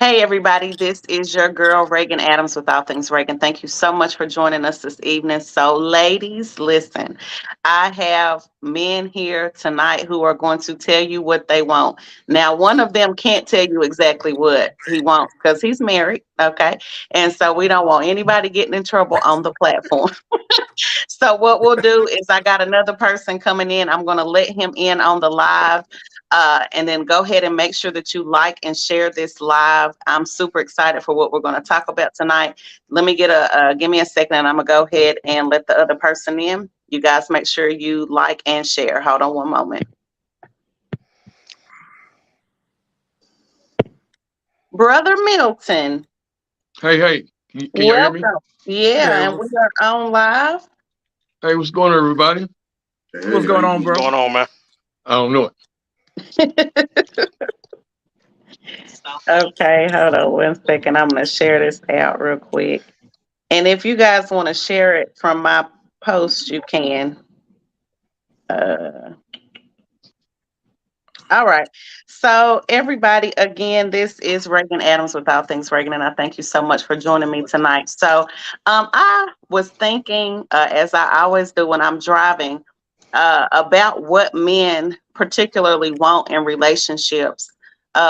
Hey, everybody, this is your girl, Reagan Adams with All Things Reagan. Thank you so much for joining us this evening. So, ladies, listen, I have men here tonight who are going to tell you what they want. Now, one of them can't tell you exactly what he wants because he's married, okay? And so we don't want anybody getting in trouble on the platform. So what we'll do is I got another person coming in. I'm going to let him in on the live. And then go ahead and make sure that you like and share this live. I'm super excited for what we're going to talk about tonight. Let me give me a second and I'm going to go ahead and let the other person in. You guys make sure you like and share. Hold on one moment. Brother Milton. Hey. Can y'all hear me? Welcome. Yeah, and we are on live. Hey, what's going on, everybody? What's going on, bro? What's going on, man? I don't know it. Okay, hold on one second. I'm going to share this out real quick. And if you guys want to share it from my post, you can. All right. So, everybody, again, this is Reagan Adams with All Things Reagan, and I thank you so much for joining me tonight. So, I was thinking, as I always do when I'm driving, about what men particularly want in relationships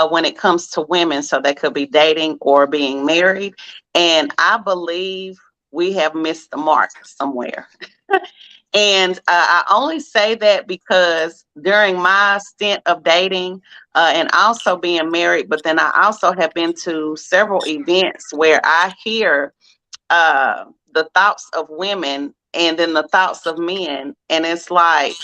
when it comes to women. So, they could be dating or being married. And I believe we have missed the mark somewhere. And I only say that because during my stint of dating and also being married, but then I also have been to several events where I hear the thoughts of women and then the thoughts of men, and it's like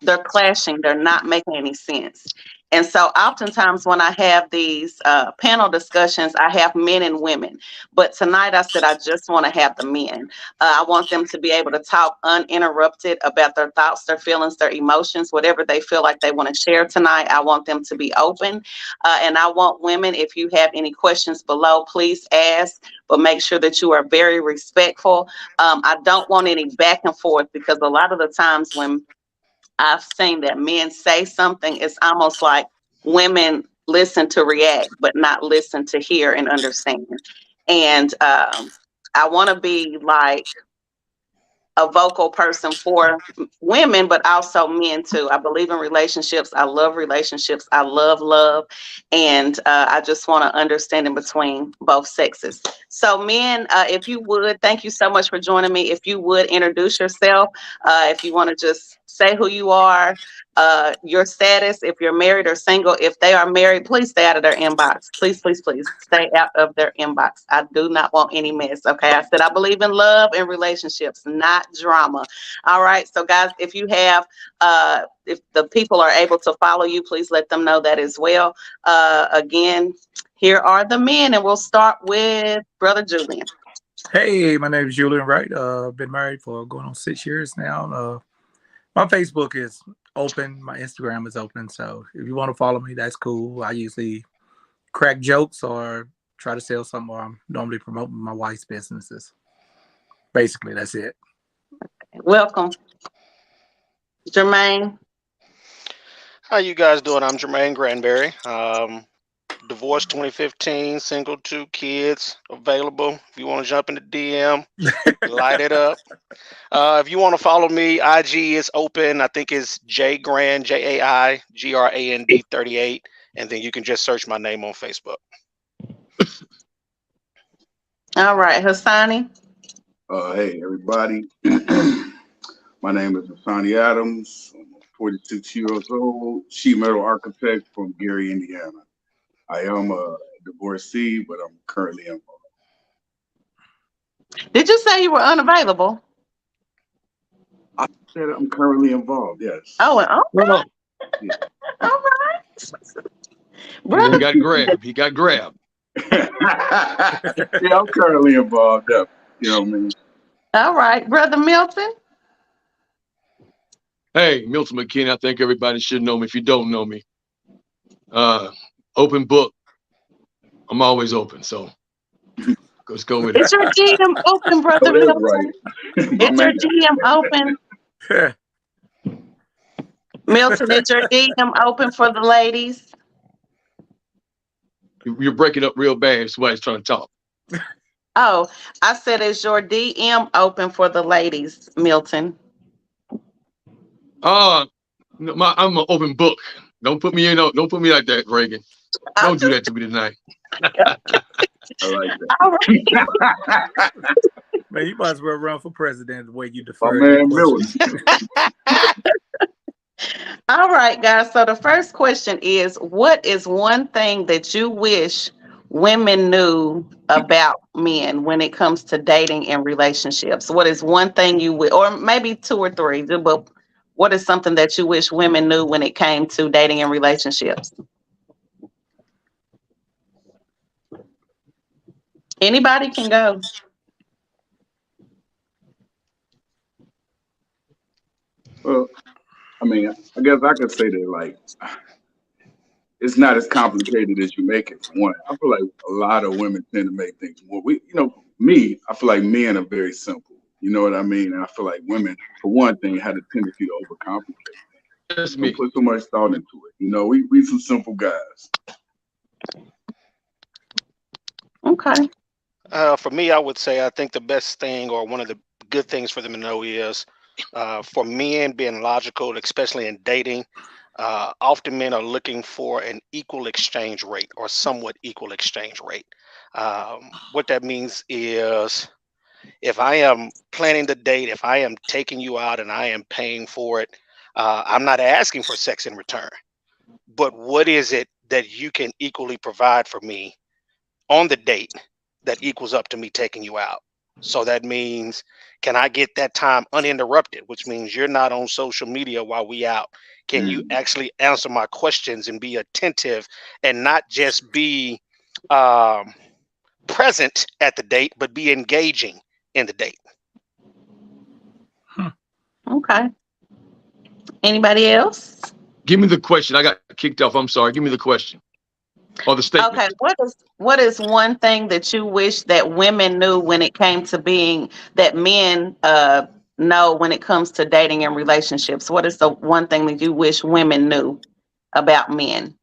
they're clashing, they're not making any sense. And so oftentimes when I have these panel discussions, I have men and women. But tonight I said I just want to have the men. I want them to be able to talk uninterrupted about their thoughts, their feelings, their emotions, whatever they feel like they want to share tonight. I want them to be open. And I want women, if you have any questions below, please ask, but make sure that you are very respectful. I don't want any back and forth because a lot of the times when I've seen that men say something, it's almost like women listen to react, but not listen to hear and understand. And I want to be like a vocal person for women, but also men too. I believe in relationships. I love relationships. I love love. And I just want to understand in between both sexes. So men, if you would, thank you so much for joining me. If you would introduce yourself, if you want to just say who you are, your status, if you're married or single. If they are married, please stay out of their inbox. Please, please, please stay out of their inbox. I do not want any mess. Okay. I said I believe in love and relationships, not drama. All right. So guys, if you have if the people are able to follow you, please let them know that as well. Again, here are the men, and we'll start with Brother Julian. Hey, my name is Julian Wright. Been married for going on 6 years now. My Facebook is open. My Instagram is open. So if you want to follow me, that's cool. I usually crack jokes or try to sell something, or I'm normally promoting my wife's businesses. Basically, that's it. Welcome, Jermaine. How you guys doing? I'm Jermaine Granberry. Divorced 2015, single, 2 kids, available. If you want to jump in the DM, light it up. If you want to follow me, IG is open. I think it's JGrand, JAIGRAND 38. And then you can just search my name on Facebook. All right, Hassani. Hey, everybody. My name is Hassani Adams. I'm 46 years old, sheet metal architect from Gary, Indiana. I am a divorcee, but I'm currently involved. Did you say you were unavailable? I said I'm currently involved, yes. Oh, okay. Yeah. All right. He got grabbed. He got grabbed. Yeah, I'm currently involved. You know what I mean? All right, Brother Milton. Hey, Milton McKinney. I think everybody should know me if you don't know me. Open book. I'm always open, so let's go with it. Is your DM open, Brother Milton? Right. Is your DM open? Milton, is your DM open for the ladies? You're breaking up real bad. If somebody's trying to talk. Oh, I said, is your DM open for the ladies, Milton? No, I'm an open book. Don't put me in. Don't put me like that, Reagan. Don't do that to me tonight. I like All right. that. Man, you might as well run for president the way you My defer. man Milton. All right, guys. So the first question is, what is one thing that you wish women knew about men when it comes to dating and relationships? What is one thing you would, or maybe two or three, but what is something that you wish women knew when it came to dating and relationships? Anybody can go. Well, I mean, I guess I could say that like it's not as complicated as you make it. For one, I feel like a lot of women tend to make things more. Me, I feel like men are very simple. You know what I mean? And I feel like women, for one thing, had a tendency to overcomplicate. That's Don't me. put so much thought into it. You know, we some simple guys. Okay. For me, I would say I think the best thing or one of the good things for them to know is for men being logical, especially in dating, often men are looking for an equal exchange rate or somewhat equal exchange rate. What that means is if I am planning the date, if I am taking you out and I am paying for it, I'm not asking for sex in return. But what is it that you can equally provide for me on the date that equals up to me taking you out? So that means, can I get that time uninterrupted, which means you're not on social media while we out? Can you actually answer my questions and be attentive and not just be present at the date, but be engaging in the date? Okay. Anybody else? Give me the question. I got kicked off. I'm sorry. Give me the question or the statement. Okay. What is one thing that you wish that women knew when it came to being that men know when it comes to dating and relationships? What is the one thing that you wish women knew about men?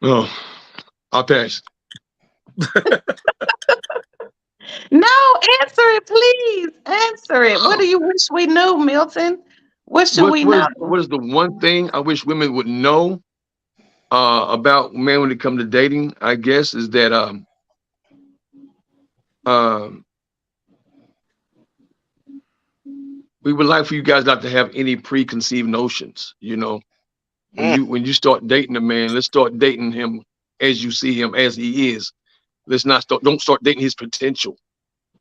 Oh, I'll pass. No, answer it, please. Answer it. What do you wish we knew, Milton? What should we know? What is the one thing I wish women would know about men when it comes to dating? I guess is that we would like for you guys not to have any preconceived notions. You know, when you start dating a man, let's start dating him as you see him as he is. Let's not don't start dating his potential.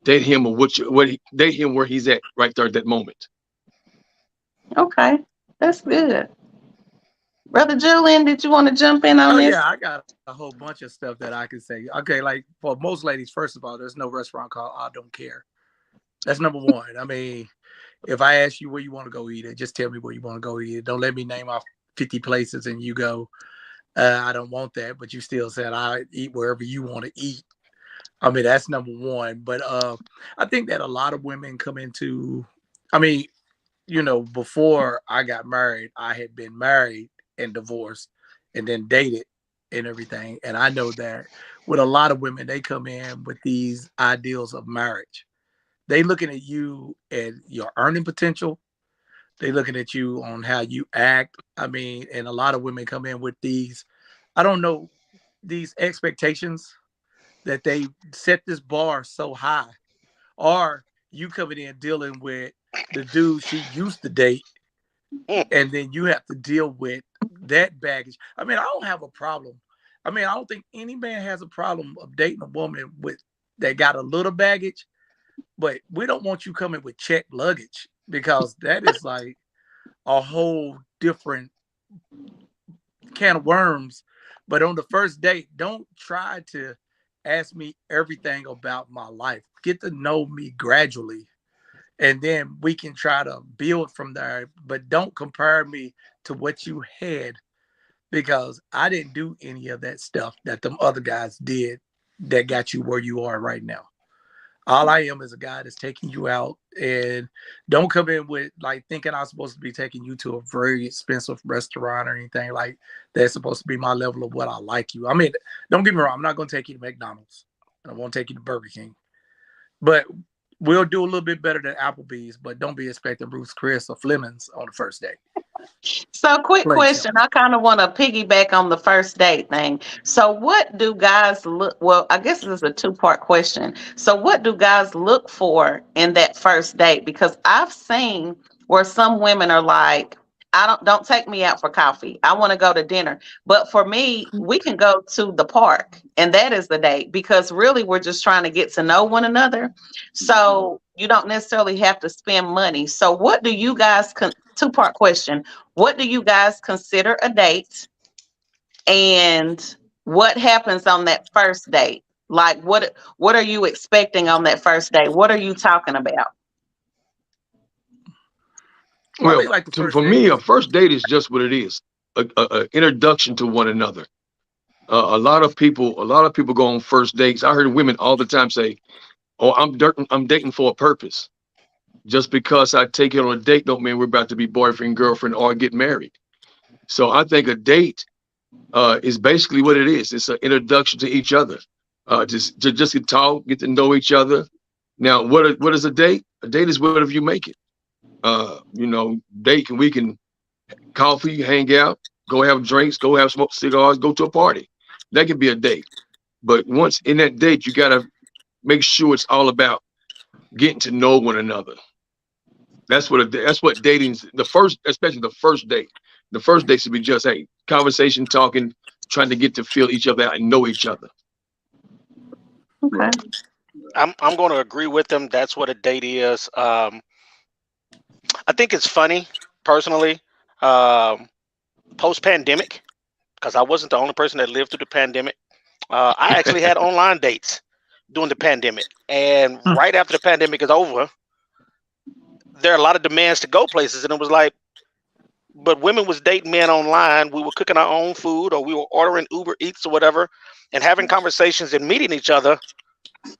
Date him or date him where he's at right there at that moment. Okay, that's good. Brother Julian, did you want to jump in on this? Yeah, I got a whole bunch of stuff that I can say. Okay, like for most ladies, first of all, there's no restaurant called I Don't Care. That's number one. I mean, if I ask you where you want to go eat it, just tell me where you want to go eat it. Don't let me name off 50 places and you go, I don't want that, but you still said I eat wherever you want to eat. I mean, that's number one. But I think that a lot of women come into, I mean, you know, before I got married, I had been married and divorced and then dated and everything. And I know that with a lot of women, they come in with these ideals of marriage. They looking at you and your earning potential. They looking at you on how you act. I mean, and a lot of women come in with these, I don't know, these expectations that they set this bar so high. Or you coming in dealing with the dude she used to date, and then you have to deal with that baggage. I mean, I don't have a problem. I mean, I don't think any man has a problem of dating a woman with that got a little baggage, but we don't want you coming with checked luggage because that is like a whole different can of worms. But on the first date, don't try to ask me everything about my life. Get to know me gradually. And then we can try to build from there. But don't compare me to what you had because I didn't do any of that stuff that them other guys did that got you where you are right now. All I am is a guy that's taking you out, and don't come in with like thinking I'm supposed to be taking you to a very expensive restaurant or anything like that's supposed to be my level of what I like you. I mean, don't get me wrong, I'm not going to take you to McDonald's, and I won't take you to Burger King, but we'll do a little bit better than Applebee's. But don't be expecting Ruth's Chris or Fleming's on the first date. So, quick Plain question. I kind of want to piggyback on the first date thing. So, what do guys look? Well, I guess this is a two-part question. So, what do guys look for in that first date? Because I've seen where some women are like, don't take me out for coffee. I want to go to dinner. But for me, we can go to the park, and that is the date, because really we're just trying to get to know one another. So you don't necessarily have to spend money. So what do you guys two-part question. What do you guys consider a date? And what happens on that first date? Like what are you expecting on that first date? What are you talking about? Well, like the first for date me, is- a first date is just what it is, a introduction to one another. A lot of people go on first dates. I heard women all the time say, "Oh, I'm dating for a purpose." Just because I take you on a date don't mean we're about to be boyfriend, girlfriend, or get married. So I think a date is basically what it is. It's an introduction to each other. Just to talk, get to know each other. Now, what is a date? A date is whatever you make it. Date we can coffee, hang out, go have drinks, go have smoke cigars, go to a party. That can be a date. But once in that date, you gotta make sure it's all about getting to know one another. That's what dating's the first, especially the first date. The first date should be just conversation, talking, trying to get to feel each other out and know each other. Okay. I'm going to agree with them. That's what a date is. I think it's funny, personally, post-pandemic, because I wasn't the only person that lived through the pandemic. I actually had online dates during the pandemic, and right after the pandemic is over, there are a lot of demands to go places, and it was like, but women was dating men online. We were cooking our own food, or we were ordering Uber Eats or whatever, and having conversations and meeting each other.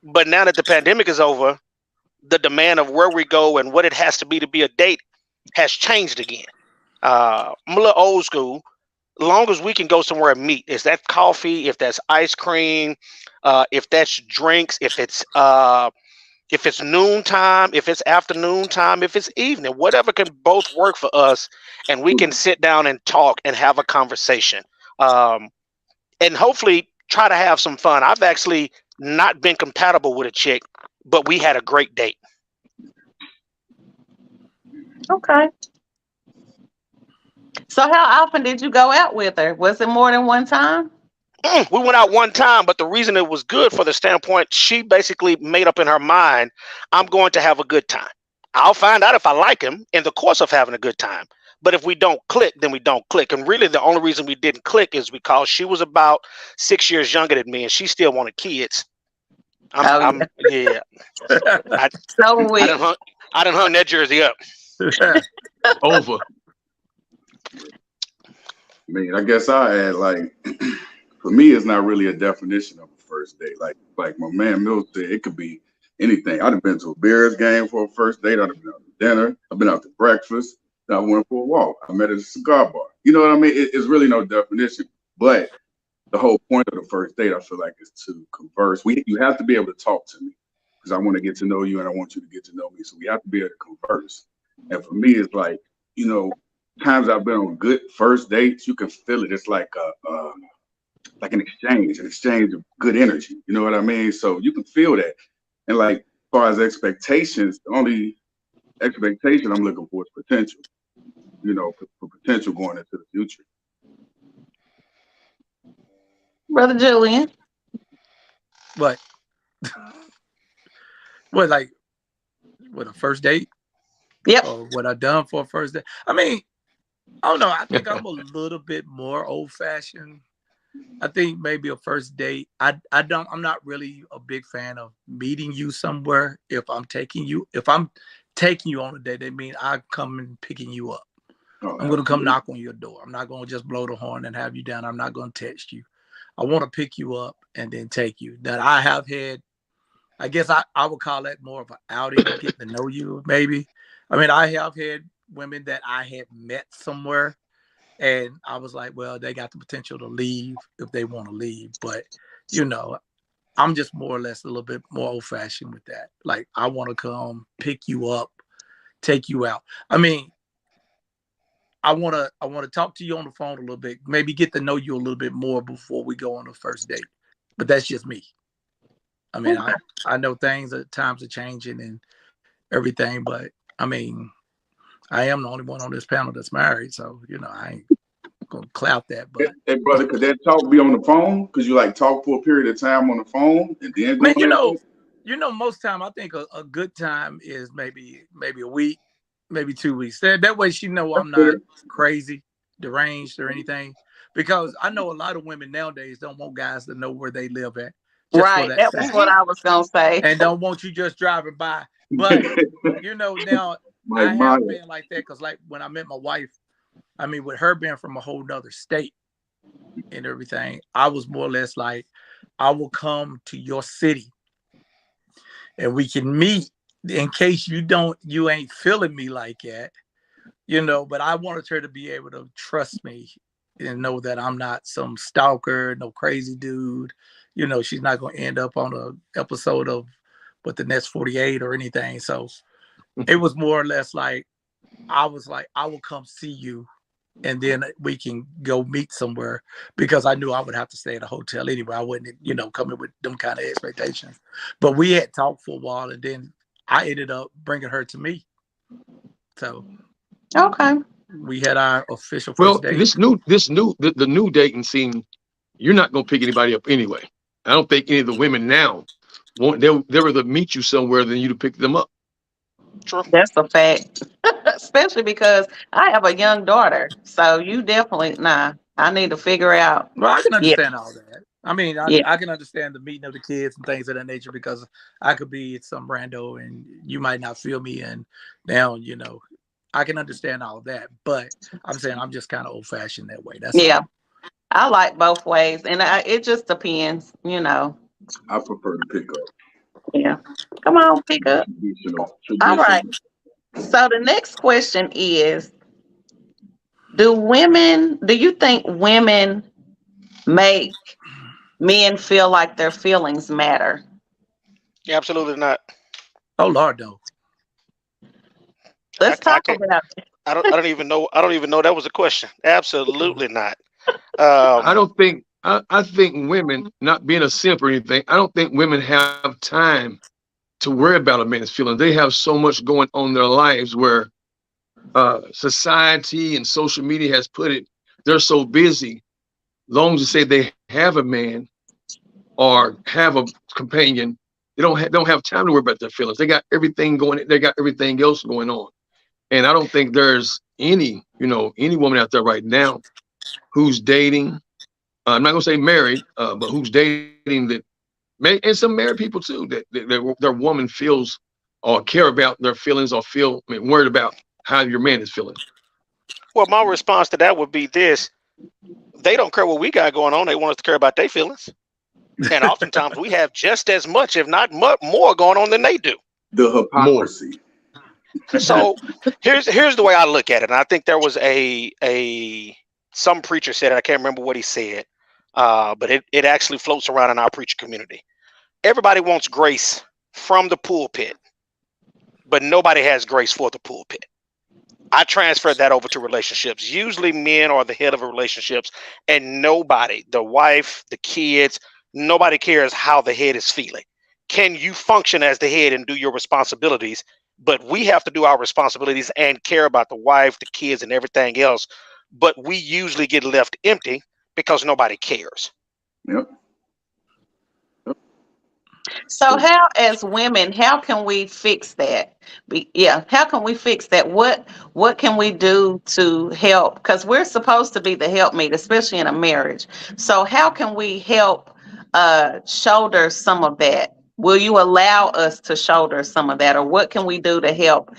But now that the pandemic is over, the demand of where we go and what it has to be a date has changed again. I'm a little old school. Long as we can go somewhere and meet, is that coffee, if that's ice cream, if that's drinks, if it's noontime, if it's afternoon time, if it's evening, whatever can both work for us, and we can sit down and talk and have a conversation, and hopefully try to have some fun. I've actually not been compatible with a chick, but we had a great date. Okay. So how often did you go out with her? Was it more than one time? We went out one time, but the reason it was good for the standpoint, she basically made up in her mind, I'm going to have a good time. I'll find out if I like him in the course of having a good time. But if we don't click, then we don't click. And really the only reason we didn't click is because she was about 6 years younger than me, and she still wanted kids. I done hung that jersey up. Over. I mean, I guess I add, like, for me, it's not really a definition of a first date. Like my man Mills said, it could be anything. I've been to a Bears game for a first date. I've been out to dinner. I've been out to breakfast. Then I went for a walk. I met at a cigar bar. You know what I mean? It's really no definition. But the whole point of the first date, I feel like, is to converse. You have to be able to talk to me, because I want to get to know you and I want you to get to know me. So we have to be able to converse. And for me, it's like, times I've been on good first dates, you can feel it. It's like an exchange of good energy. You know what I mean? So you can feel that. And like, as far as expectations, the only expectation I'm looking for is potential. For potential going into the future. Brother Julian. What? What, like, what, a first date? Yep. Or what I done for a first date? I mean, I don't know. I think I'm a little bit more old fashioned. I think maybe a first date. I'm not really a big fan of meeting you somewhere. If I'm taking you on a date, that means I come and picking you up. I'm going to come knock on your door. I'm not going to just blow the horn and have you down. I'm not going to text you. I want to pick you up and then take you. That I have had I guess I would call that more of an outing, getting to know you, maybe. I mean, I have had women that I had met somewhere, and I was like, well, they got the potential to leave if they want to leave. But, you know, I'm just more or less a little bit more old fashioned with that. Like, I want to come pick you up, take you out. I mean, I want to talk to you on the phone a little bit, maybe get to know you a little bit more before we go on the first date. But that's just me. I mean, I know things at times are changing and everything, but I mean, I am the only one on this panel that's married, so you know, I ain't gonna clout that. But Hey, brother, could that talk be on the phone? Could you like talk for a period of time on the phone and then go man, on that? most time I think a good time is maybe a week, maybe 2 weeks. That way she know I'm not crazy, deranged, or anything. Because I know a lot of women nowadays don't want guys to know where they live at. Just for Right. that That was fact. what I was gonna say. And don't want you just driving by. But you know, now I have been like that because like when I met my wife, I mean, with her being from a whole nother state and everything, I was more or less like, I will come to your city and we can meet in case you ain't feeling me like that, you know, but I wanted her to be able to trust me and know that I'm not some stalker, no crazy dude. You know, she's not going to end up on an episode of What the Next 48 or anything. So it was more or less like, I was like, I will come see you and then we can go meet somewhere, because I knew I would have to stay at a hotel anyway. I wouldn't, you know, come in with them kind of expectations. But we had talked for a while and then I ended up bringing her to me. So Okay. we had our official first date. The new dating scene, you're not gonna pick anybody up anyway. I don't think any of the women now they'll rather meet you somewhere than you to pick them up. True. That's a fact. Especially because I have a young daughter. So you definitely I need to figure out. Well, I can understand all that. I mean, Yeah. I can understand the meeting of the kids and things of that nature, because I could be some rando and you might not feel me, and now, you know, I can understand all of that. But I'm saying I'm just kind of old fashioned that way. That's Yeah. all. I like both ways. And it just depends, you know. I prefer to pick up. Yeah. Come on, pick up. All right. So the next question is, do you think women make men feel like their feelings matter? Absolutely not. Oh Lord, no. Let's talk about it. I don't even know that was a question. Absolutely not. I think women, not being a simp or anything, I don't think women have time to worry about a man's feelings. They have so much going on in their lives where society and social media has put it, they're so busy. Long as you say they have a man or have a companion, they don't have time to worry about their feelings. They got everything going. They got everything else going on. And I don't think there's any woman out there right now who's dating. I'm not gonna say married, but who's dating that, and some married people too, that their woman feels or care about their feelings or worried about how your man is feeling. Well, my response to that would be this: they don't care what we got going on. They want us to care about their feelings, and oftentimes we have just as much, if not more, going on than they do. The hypocrisy. So here's the way I look at it, and I think there was some preacher said it. I can't remember what he said, but it actually floats around in our preacher community. Everybody wants grace from the pulpit, but nobody has grace for the pulpit. I transferred that over to relationships. Usually men are the head of relationships, and nobody, the wife, the kids, nobody cares how the head is feeling. Can you function as the head and do your responsibilities? But we have to do our responsibilities and care about the wife, the kids, and everything else. But we usually get left empty because nobody cares. Yep. So how, as women, how can we fix that? How can we fix that? What can we do to help? Because we're supposed to be the helpmeet, especially in a marriage. So how can we help shoulder some of that? Will you allow us to shoulder some of that, or what can we do to help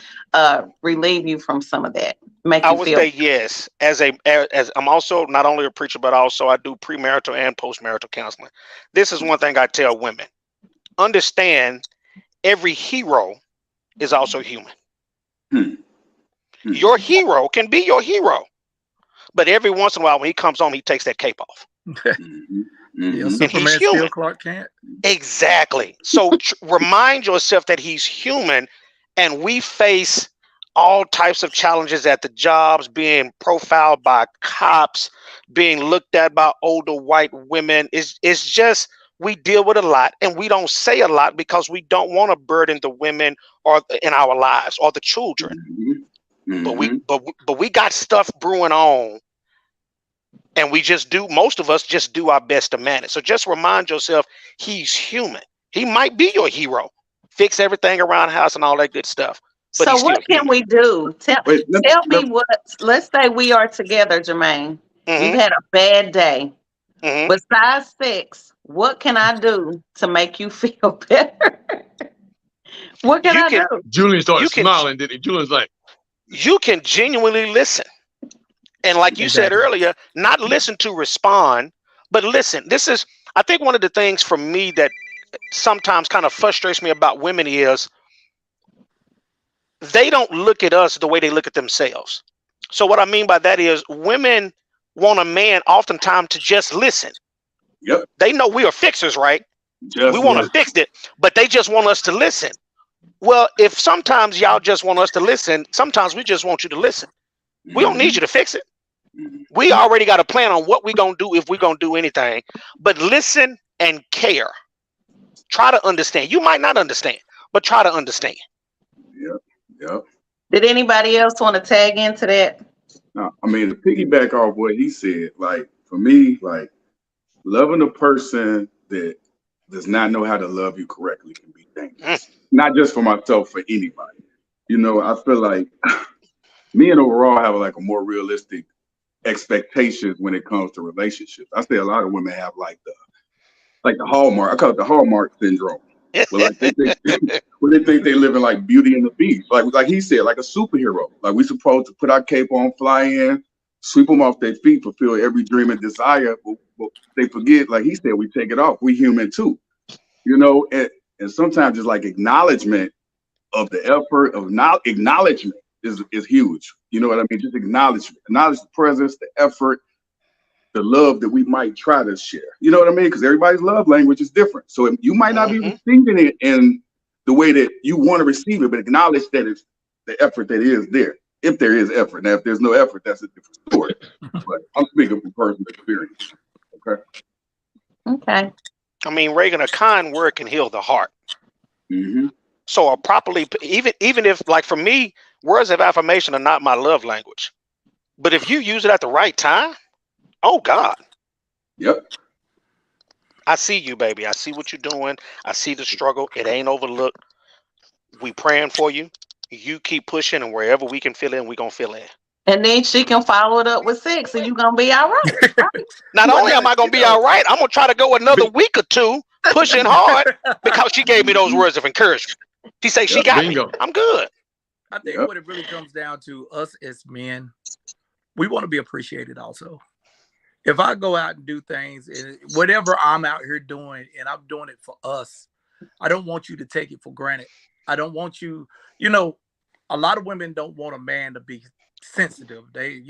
relieve you from some of that? I would say yes. As I'm also not only a preacher, but also I do premarital and postmarital counseling. This is one thing I tell women. understand every hero is also human. Hmm. Your hero can be your hero, but every once in a while when he comes home, he takes that cape off. Mhm. Yeah, Mhm. And he's Superman human. still Clark Kent. Exactly. So remind yourself that he's human, and we face all types of challenges at the jobs, being profiled by cops, being looked at by older white women. It's just we deal with a lot, and we don't say a lot because we don't want to burden the women or in our lives or the children. Mhm. But Mhm. we got stuff brewing on, and we just do. Most of us just do our best to manage. So just remind yourself he's human. He might be your hero, fix everything around the house and all that good stuff, but So he's still what can human. we do? Tell Wait, me what. Let's say we are together, Jermaine. You've Hmm. had a bad day. Hmm. Besides sex, what can I do to make you feel better? What can You I can do? Julian started you can smiling, didn't he? Julian's like, you can genuinely listen, and like you said Exactly. earlier, not listen to respond, but listen. This is, I think, one of the things for me that sometimes kind of frustrates me about women is they don't look at us the way they look at themselves. So what I mean by that is women want a man oftentimes to just listen. Yep. They know we are fixers, right? We Just want to listen. fix it, but they just want us to listen. Well, if sometimes y'all just want us to listen, sometimes we just want you to listen. We don't need you to fix it. Mhm. We already got a plan on what we're going to do if we're going to do anything. But listen and care. Try to understand. You might not understand, but try to understand. Yep. Yep. Did anybody else want to tag into that? Now, I mean, to piggyback off what he said, like for me, like loving a person that does not know how to love you correctly can be dangerous. Not just for myself, for anybody. You know, I feel like men overall have like a more realistic expectations when it comes to relationships. I say a lot of women have like the hallmark. I call it the hallmark syndrome. Well, like they think, well, they think they live in like Beauty and the Beast, like he said, like a superhero. Like we supposed to put our cape on, fly in, sweep them off their feet, fulfill every dream and desire. But they forget, like he said, we take it off. We human too, you know. And sometimes it's like acknowledgement of the effort of acknowledgement is huge. You know what I mean? Just acknowledge the presence, the effort, the love that we might try to share. You know what I mean? Because everybody's love language is different. So you might not be Mhm. receiving it in the way that you want to receive it, but acknowledge that it's the effort that is there. If there is effort. Now, if there's no effort, that's a different story. But I'm speaking from personal experience. Okay. Okay. I mean, Reagan, a kind word can heal the heart. Mm-hmm. So a properly, even if, like for me, words of affirmation are not my love language, but if you use it at the right time, oh God, Yep. I see you, baby. I see what you're doing. I see the struggle. It ain't overlooked. We praying for you. You keep pushing, and wherever we can fill in, we gonna fill in. And then she can follow it up with sex, and you're gonna be all right. Not Well, only no, am I gonna you be know, all right, I'm gonna try to go another week or two pushing hard because she gave me those words of encouragement. She say she Yep. got bingo. me. I'm good. I think Yep. what it really comes down to us as men, we want to be appreciated also. If I go out and do things and whatever I'm out here doing and I'm doing it for us, I don't want you to take it for granted. I don't want you, you know, a lot of women don't want a man to be sensitive. They,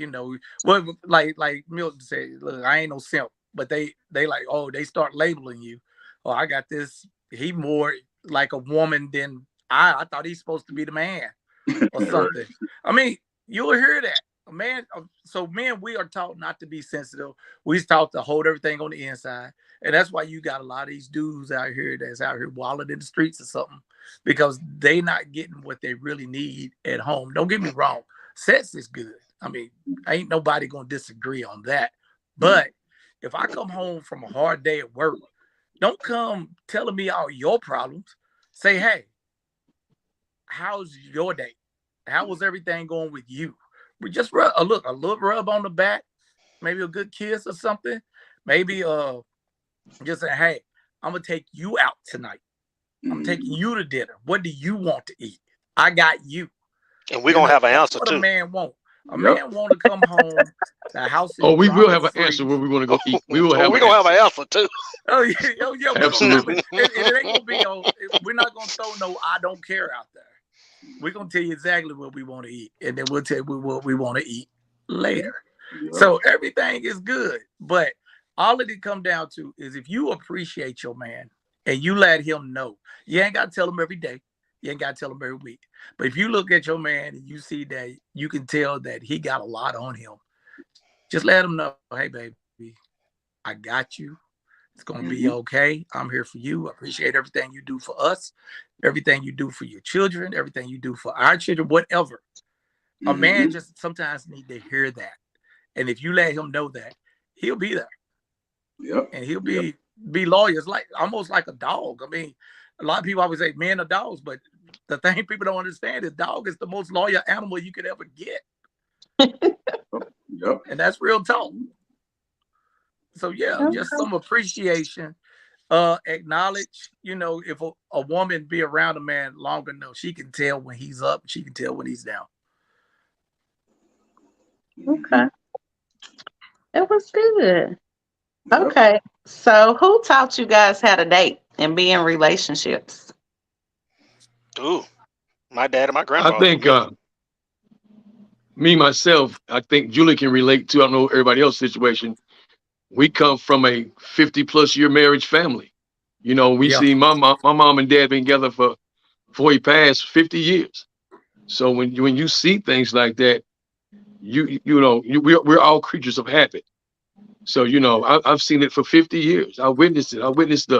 well, like Milton said, look, I ain't no simp, but they like, oh, they start labeling you. Oh, I got this. He more like a woman than I thought he's supposed to be the man or something. I mean, you'll hear that. A man, so men, we are taught not to be sensitive. We're taught to hold everything on the inside. And that's why you got a lot of these dudes out here that's out here wilding in the streets or something because they not getting what they really need at home. Don't get me wrong. Sex is good. I mean, ain't nobody going to disagree on that. But if I come home from a hard day at work, don't come telling me all your problems. Say, hey, how's your day? How was everything going with you? We just a little rub on the back, maybe a good kiss or something. Maybe just say, hey, I'm gonna take you out tonight. I'm taking you to dinner. What do you want to eat? I got you. And we're gonna have an answer That's what too. a man wants. A man want to come home, the house is Oh, we will have an drama-free. answer where we want to go eat. We will have we're an gonna have an answer. answer too. Oh yeah, we're gonna have Absolutely. it. And it ain't gonna be on. We're not gonna throw no "I don't care" out there. We're gonna tell you exactly what we want to eat, and then we'll tell you what we want to eat later. Yeah. So everything is good, but all it come down to is if you appreciate your man and you let him know. You ain't got to tell him every day. You ain't got to tell him every week. But if you look at your man and you see that you can tell that he got a lot on him, just let him know, hey, baby, I got you. It's going to be okay. I'm here for you. I appreciate everything you do for us, everything you do for your children, everything you do for our children, whatever. A man just sometimes need to hear that. And if you let him know that, he'll be there. Yep. And he'll be lawyers, like almost like a dog. I mean, a lot of people always say men are dogs, but the thing people don't understand is dog is the most loyal animal you could ever get. Yep. And that's real talk. So yeah, just some appreciation. Acknowledge, if a woman be around a man long enough, she can tell when he's up, she can tell when he's down. Okay. It was good. Okay. So who taught you guys how to date and be in relationships? Ooh, my dad and my grandfather. I think me myself, I think Julie can relate to. I don't know everybody else's situation. We come from a 50+ year marriage family. We see my mom and dad been together for he passed 50 years. So when you see things like that, we're all creatures of habit. So I've seen it for 50 years. I witnessed it. I witnessed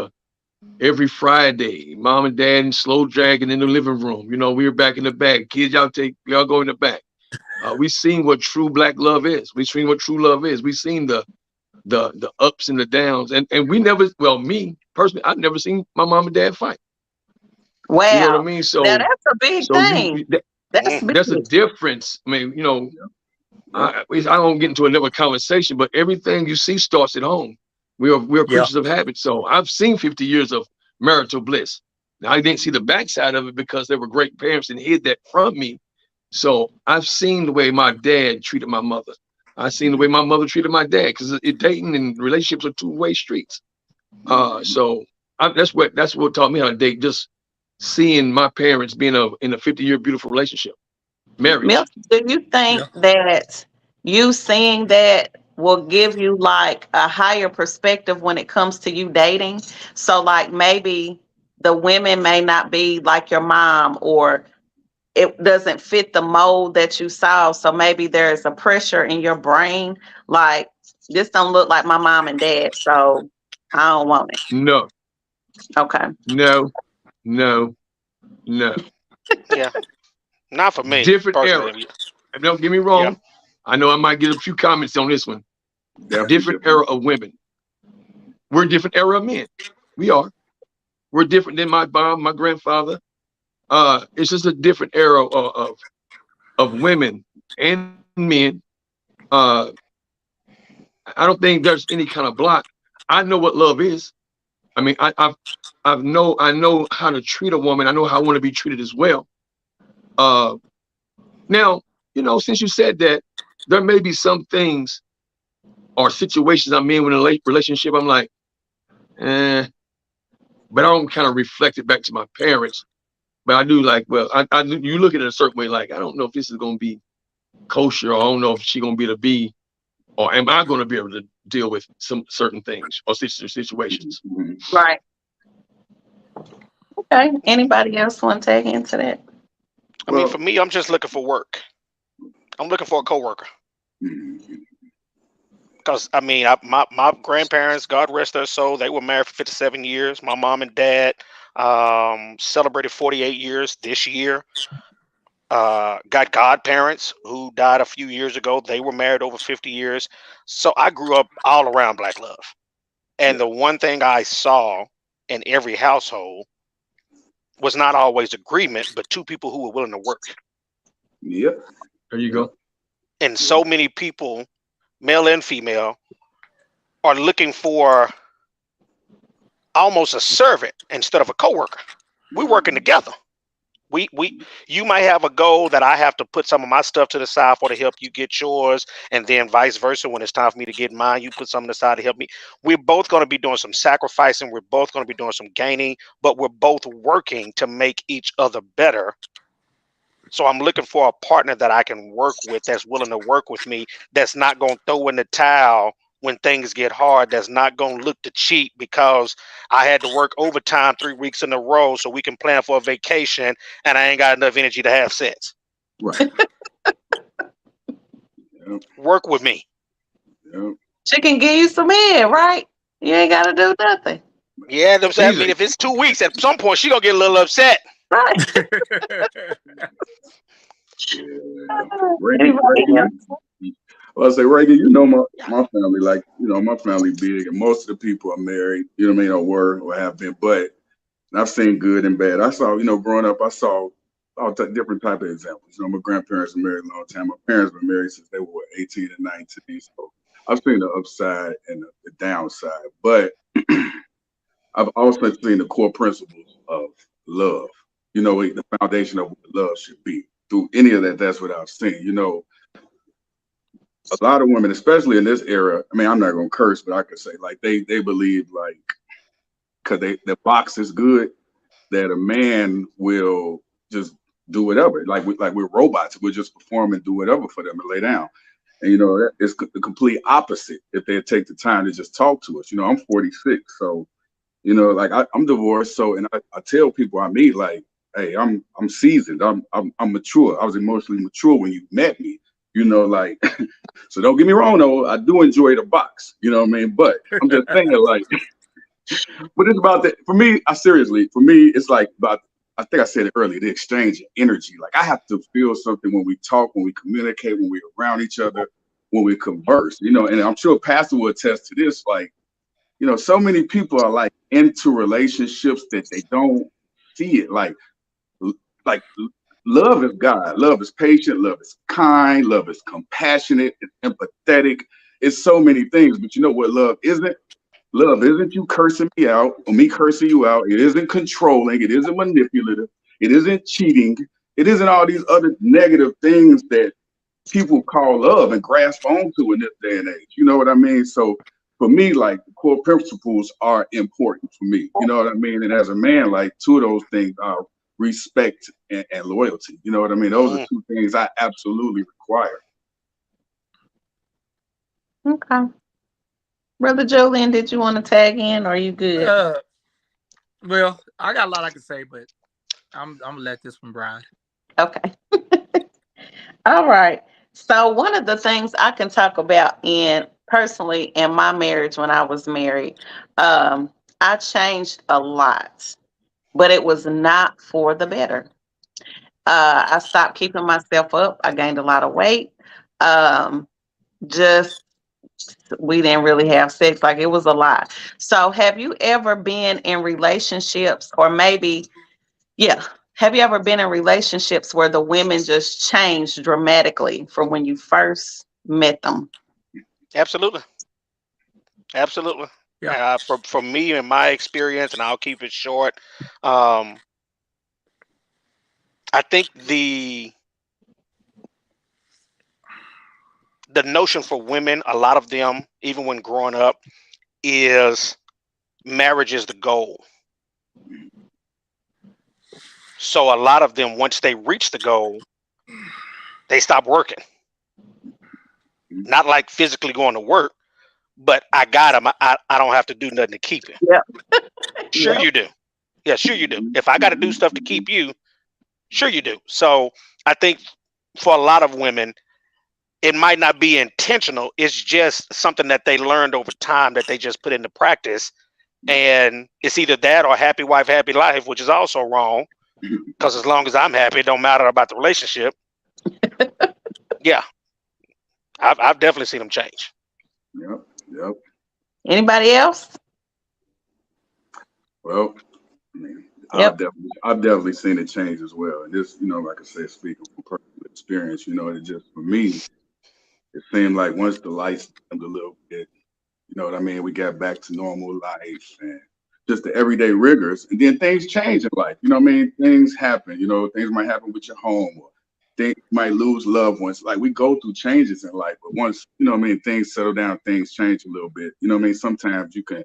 every Friday, mom and dad and slow dragging in the living room. We were back in the back. Kids, y'all go in the back. We seen what true black love is. We seen what true love is. We seen the ups and the downs, and we never. Well, me personally, I've never seen my mom and dad fight. Wow. You know what I mean? So now that's a big thing. That's a difference. I mean, I don't get into another conversation, but everything you see starts at home. We're creatures of habit. So I've seen 50 years of marital bliss. Now I didn't see the backside of it because they were great parents and hid that from me. So I've seen the way my dad treated my mother. I've seen the way my mother treated my dad, because dating and relationships are two-way streets. So that's what taught me how to date. Just seeing my parents being in a 50-year beautiful relationship, marriage. Milton, do you think that you seeing that will give you like a higher perspective when it comes to you dating? So like maybe the women may not be like your mom, or it doesn't fit the mold that you saw. So maybe there's a pressure in your brain, like this don't look like my mom and dad, so I don't want it. No. Okay. No. Yeah. Not for me. Different personally. era. Don't get me wrong. Yeah. I know I might get a few comments on this one. Definitely Different era of women. We're a different era of men. We are. We're different than my mom, my grandfather. It's just a different era of women and men. I don't think there's any kind of block. I know what love is. I mean, I know how to treat a woman. I know how I want to be treated as well. Now, since you said that, there may be some things or situations I'm in with a relationship. I'm like, but I don't kind of reflect it back to my parents. But I do like, well, you look at it a certain way, like, I don't know if this is going to be kosher, or I don't know if she's going to be able to be, or am I going to be able to deal with some certain things or situations. Right. Okay. Anybody else want to tag into that? I mean, for me, I'm just looking for work. I'm looking for a coworker. Because I mean, my grandparents, God rest their soul, they were married for 57 years. My mom and dad celebrated 48 years this year. Got godparents who died a few years ago. They were married over 50 years. So I grew up all around black love. And the one thing I saw in every household was not always agreement, but two people who were willing to work. Yep. There you go. And so many people, male and female, are looking for almost a servant instead of a coworker. We're working together. You might have a goal that I have to put some of my stuff to the side for to help you get yours, and then vice versa. When it's time for me to get mine, you put something aside to help me. We're both going to be doing some sacrificing. We're both going to be doing some gaining, but we're both working to make each other better. So I'm looking for a partner that I can work with, that's willing to work with me, that's not going to throw in the towel when things get hard, that's not going to look to cheat because I had to work overtime 3 weeks in a row so we can plan for a vacation and I ain't got enough energy to have sex. Right. Yep. Work with me. Yep. She can give you some head, right? You ain't got to do nothing. Yeah, I mean, if it's 2 weeks, at some point she gonna get a little upset. Right. Yeah. Reagan, well, I say, Reagan, you know my family, like, you know, my family big, and most of the people are married, you know what I mean, or were or have been, but I've seen good and bad. I saw, you know, growing up, I saw all different type of examples. You know, my grandparents were married a long time. My parents were married since they were 18 and 19. So I've seen the upside and the downside, but I've also seen the core principles of love. You know, the foundation of what love should be. Through any of that, that's what I've seen. You know, a lot of women, especially in this era, I mean, I'm not gonna curse, but I could say like they believe like because the box is good that a man will just do whatever. Like we're robots. We'll just perform and do whatever for them and lay down. And you know, it's the complete opposite if they take the time to just talk to us. You know, I'm 46, so you know, like I'm divorced, so and I tell people I meet like, hey, I'm seasoned. I'm mature. I was emotionally mature when you met me. You know, like, so don't get me wrong though, I do enjoy the box. You know what I mean? But I'm just saying like, but it's about that for me. For me, it's like about. I think I said it earlier. The exchange of energy. Like I have to feel something when we talk, when we communicate, when we're around each other, when we converse. You know, and I'm sure Pastor will attest to this. Like, you know, so many people are like into relationships that they don't see it. Like love is God. Love is patient. Love is kind. Love is compassionate. It's empathetic. It's so many things. But you know what love isn't? Love isn't you cursing me out or me cursing you out. It isn't controlling. It isn't manipulative. It isn't cheating. It isn't all these other negative things that people call love and grasp onto in this day and age. You know what I mean? So for me, like the core principles are important for me. You know what I mean? And as a man, like two of those things are respect and loyalty. You know what I mean? Those are two things I absolutely require. Okay. Brother Julian, did you want to tag in or are you good? Well, I got a lot I can say, but I'm gonna let this one ride. Okay. All right. So one of the things I can talk about personally in my marriage when I was married, I changed a lot, but it was not for the better. I stopped keeping myself up. I gained a lot of weight. Just we didn't really have sex. Like it was a lot. So have you ever been in relationships or maybe, yeah. Have you ever been in relationships where the women just changed dramatically from when you first met them? Absolutely. Absolutely. Yeah. From me and my experience, and I'll keep it short. I think the notion for women, a lot of them, even when growing up, is marriage is the goal. So a lot of them, once they reach the goal, they stop working. Not like physically going to work, but I got him. I don't have to do nothing to keep him. Yeah. Sure you do. Yeah, sure you do. If I got to do stuff to keep you, sure you do. So I think for a lot of women, it might not be intentional. It's just something that they learned over time that they just put into practice. And it's either that or happy wife, happy life, which is also wrong. Because as long as I'm happy, it don't matter about the relationship. Yeah. I've definitely seen them change. Yep. Anybody else? Well, I mean, Yep. I've definitely seen it change as well. And this, you know, like I said, speaking from personal experience, you know, it just for me, it seemed like once the lights dimmed a little bit, you know what I mean, we got back to normal life and just the everyday rigors, and then things change in life. You know what I mean? Things happen. You know, things might happen with your home, or they might lose loved ones. Like, we go through changes in life, but once, you know what I mean, things settle down, things change a little bit. You know what I mean? Sometimes you can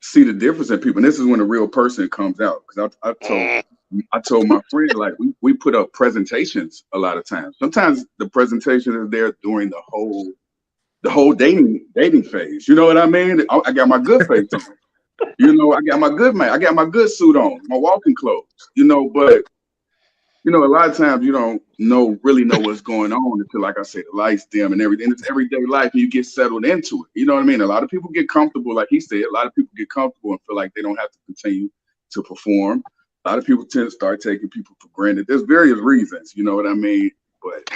see the difference in people, and this is when the real person comes out. Because I told my friend, like, we put up presentations a lot of times. Sometimes the presentation is there during the whole dating phase. You know what I mean? I got my good face on. You know, I got my good man. I got my good suit on, my walking clothes. You know, but you know, a lot of times you don't really know what's going on until, like I say, the lights dim and everything. It's everyday life, and you get settled into it. You know what I mean? A lot of people get comfortable, like he said. A lot of people get comfortable and feel like they don't have to continue to perform. A lot of people tend to start taking people for granted. There's various reasons, you know what I mean? But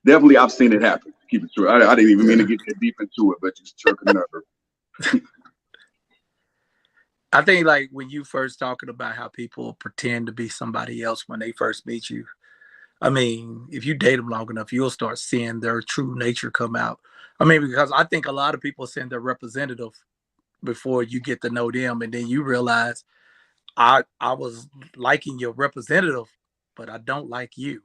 definitely, I've seen it happen. Keep it true. I didn't even mean to get that deep into it, but just chuck another. I think, like, when you first talking about how people pretend to be somebody else when they first meet you, I mean, if you date them long enough, you'll start seeing their true nature come out. I mean, because I think a lot of people send their representative before you get to know them, and then you realize I was liking your representative, but I don't like you.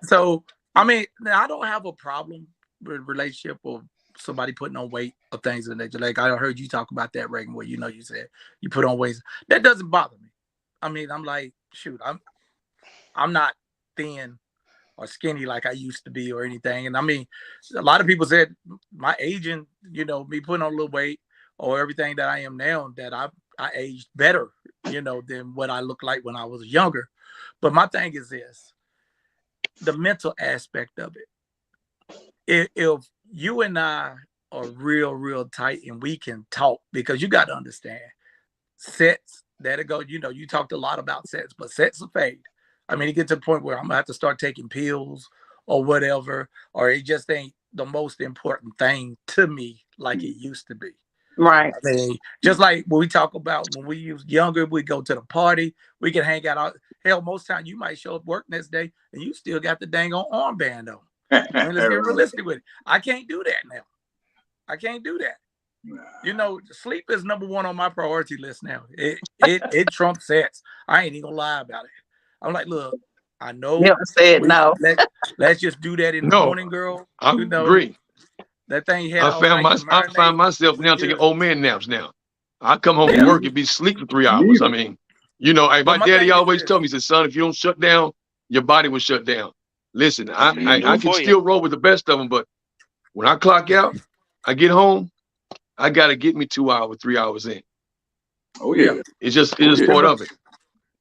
So, I mean, I don't have a problem with relationship or somebody putting on weight or things of that nature. Like, I heard you talk about that, Reagan, where, you know, you said you put on weight. That doesn't bother me. I mean, I'm like, shoot, I'm not thin or skinny like I used to be or anything. And I mean, a lot of people said my aging, you know, me putting on a little weight or everything that I am now, that I aged better, you know, than what I looked like when I was younger. But my thing is this, the mental aspect of it. If you and I are real tight and we can talk, because you got to understand, sets that'll go, you know, you talked a lot about sets, but sets will fade. I mean, it gets to the point where I'm gonna have to start taking pills or whatever, or it just ain't the most important thing to me like it used to be. Right. I mean, just like when we talk about when we was younger, we go to the party, we can hang out. Hell, most time you might show up work next day and you still got the dang on armband on. I mean, let's get realistic with it. I can't do that now. I can't do that. You know, sleep is number one on my priority list now. It trumps sets. I ain't even gonna lie about it. I'm like, look, I know. Never said no. Let's just do that in the morning, girl. I agree. That thing had I find myself now taking old man naps now. I come home from work and be asleep for 3 hours. I mean, you know, my daddy always told me, he said, son, if you don't shut down, your body will shut down. Listen, I can still roll with the best of them, but when I clock out, I get home, I got to get me 2 hours, 3 hours in. Oh, yeah. It's just part of it.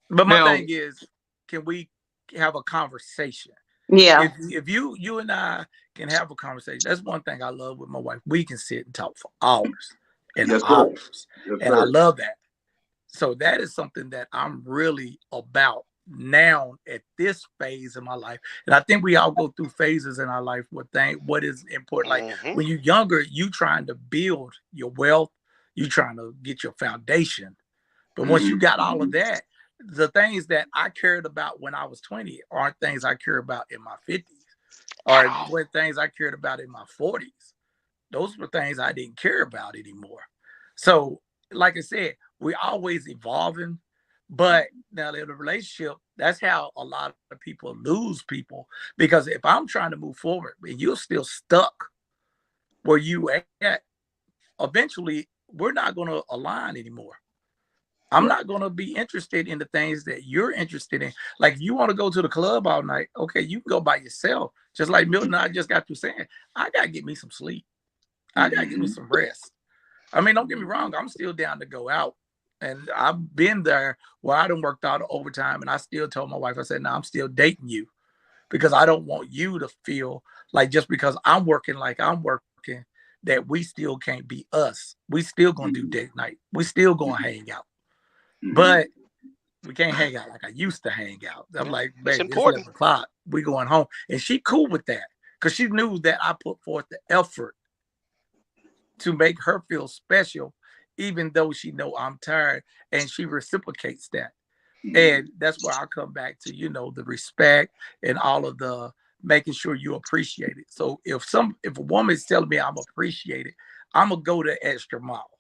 But my thing is, can we have a conversation? Yeah. If you and I can have a conversation, that's one thing I love with my wife. We can sit and talk for hours and hours. And I love that. So that is something that I'm really about now at this phase of my life. And I think we all go through phases in our life what is important. Like when you're younger, you trying to build your wealth, you trying to get your foundation. But once you got all of that, the things that I cared about when I was 20 aren't things I care about in my 50s, or what things I cared about in my 40s. Those were things I didn't care about anymore. So, like I said, we're always evolving. But now in a relationship, that's how a lot of people lose people. Because if I'm trying to move forward and you're still stuck where you at, eventually we're not going to align anymore. I'm not going to be interested in the things that you're interested in. Like, if you want to go to the club all night, okay, you can go by yourself. Just like Milton and I just got through saying, I got to get me some sleep. I got to get me some rest. I mean, don't get me wrong. I'm still down to go out. And I've been there where I done worked out overtime, and I still told my wife, I said, no, I'm still dating you because I don't want you to feel like just because I'm working like I'm working that we still can't be us. We still going to do date night. We still going to hang out. But we can't hang out like I used to hang out. I'm like, babe, it's 11 o'clock. We going home. And she cool with that because she knew that I put forth the effort to make her feel special, even though she know I'm tired, and she reciprocates that. And that's where I come back to, you know, the respect and all of the making sure you appreciate it. So if a woman is telling me I'm appreciated, I'm going to go the extra mile.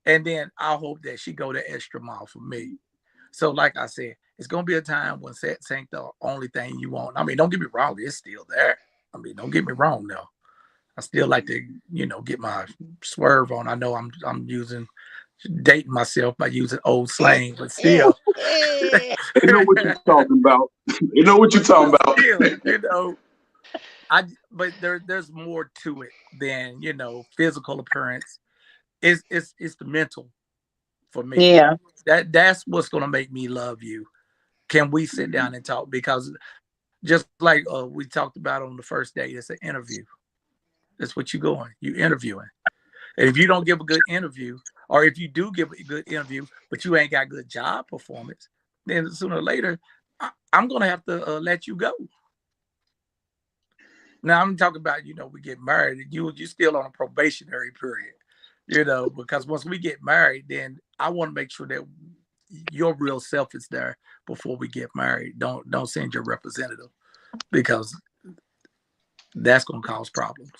And then I hope that she go the extra mile for me. So like I said, it's gonna be a time when sex ain't the only thing you want. I mean, don't get me wrong, it's still there. I mean, don't get me wrong though. I still like to, get my swerve on. I know I'm dating myself by using old slang, but still. They know what you're talking about. They know what you're talking about. Still, but there's more to it than physical appearance. It's the mental for me. Yeah. That's what's gonna make me love you. Can we sit down and talk? Because just like we talked about on the first date, it's an interview. That's what you're going. You interviewing. And if you don't give a good interview, or if you do give a good interview, but you ain't got good job performance, then sooner or later, I'm gonna have to let you go. Now I'm talking about, we get married, you still on a probationary period, because once we get married, then I want to make sure that your real self is there before we get married. Don't send your representative, because that's gonna cause problems.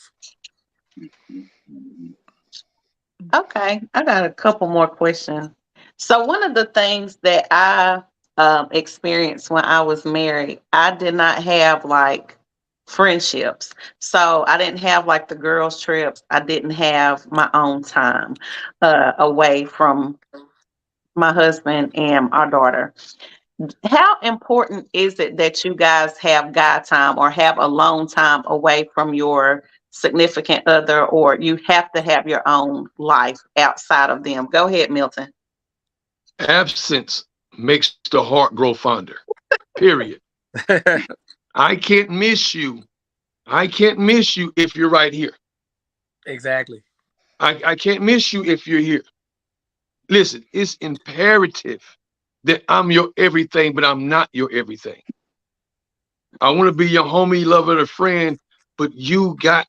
Okay, I got a couple more questions. So one of the things that I experienced when I was married, I did not have like friendships. So I didn't have like the girls' trips. I didn't have my own time away from my husband and our daughter. How important is it that you guys have God time or have alone time away from your significant other, or you have to have your own life outside of them? Go ahead, Milton. Absence makes the heart grow fonder. Period. I can't miss you. I can't miss you if you're right here. Exactly. I can't miss you if you're here. Listen, it's imperative that I'm your everything, but I'm not your everything. I want to be your homie, lover, or friend, but you got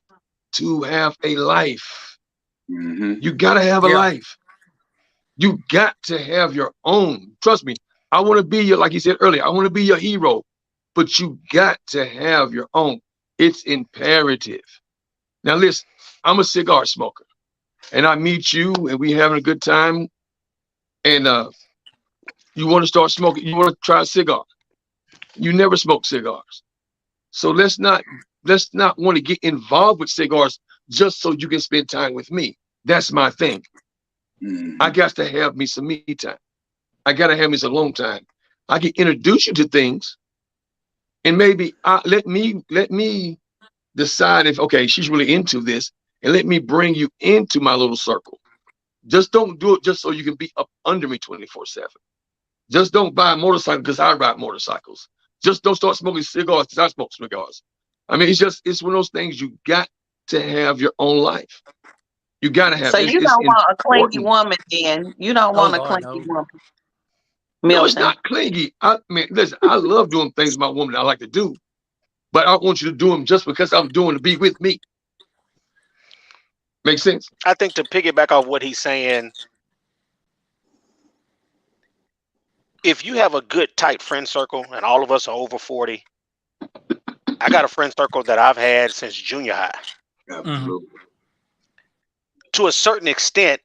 to have a life. You got to have a life. You got to have your own. Trust me, I want to be your, like you said earlier, I want to be your hero, but you got to have your own. It's imperative. Now listen, I'm a cigar smoker, and I meet you and we having a good time, and you want to start smoking, you want to try a cigar. You never smoke cigars. So let's not want to get involved with cigars just so you can spend time with me. That's my thing. I got to have me some me time. I got to have me some alone time. I can introduce you to things, and maybe let me decide if, okay, she's really into this, and let me bring you into my little circle. Just don't do it just so you can be up under me 24/7. Just don't buy a motorcycle because I ride motorcycles. Just don't start smoking cigars because I smoke cigars. I mean, it's one of those things. You got to have your own life. You got to have. So you don't want a clingy woman, then. You don't want a clingy woman. No, it's not clingy. I mean, listen, I love doing things my woman I like to do, but I want you to do them just because I'm doing to be with me. Make sense? I think to piggyback off what he's saying, if you have a good tight friend circle, and all of us are over 40, I got a friend circle that I've had since junior high. Absolutely. To a certain extent,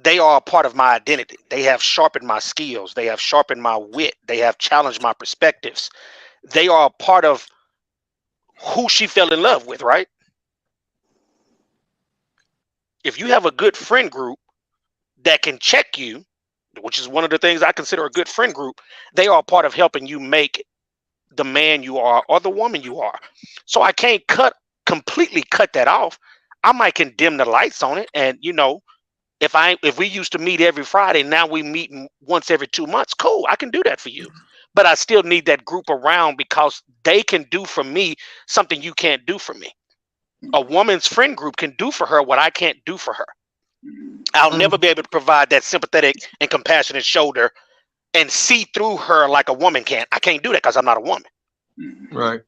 they are a part of my identity. They have sharpened my skills. They have sharpened my wit. They have challenged my perspectives. They are a part of who she fell in love with, right? If you have a good friend group that can check you, which is one of the things I consider a good friend group, they are a part of helping you make the man you are or the woman you are. So I can't completely cut that off. I might can dim the lights on it, and if we used to meet every Friday, now we meet once every 2 months. Cool, I can do that for you. But I still need that group around because they can do for me something you can't do for me. A woman's friend group can do for her what I can't do for her. I'll never be able to provide that sympathetic and compassionate shoulder and see through her like a woman can. I can't do that because I'm not a woman. Right.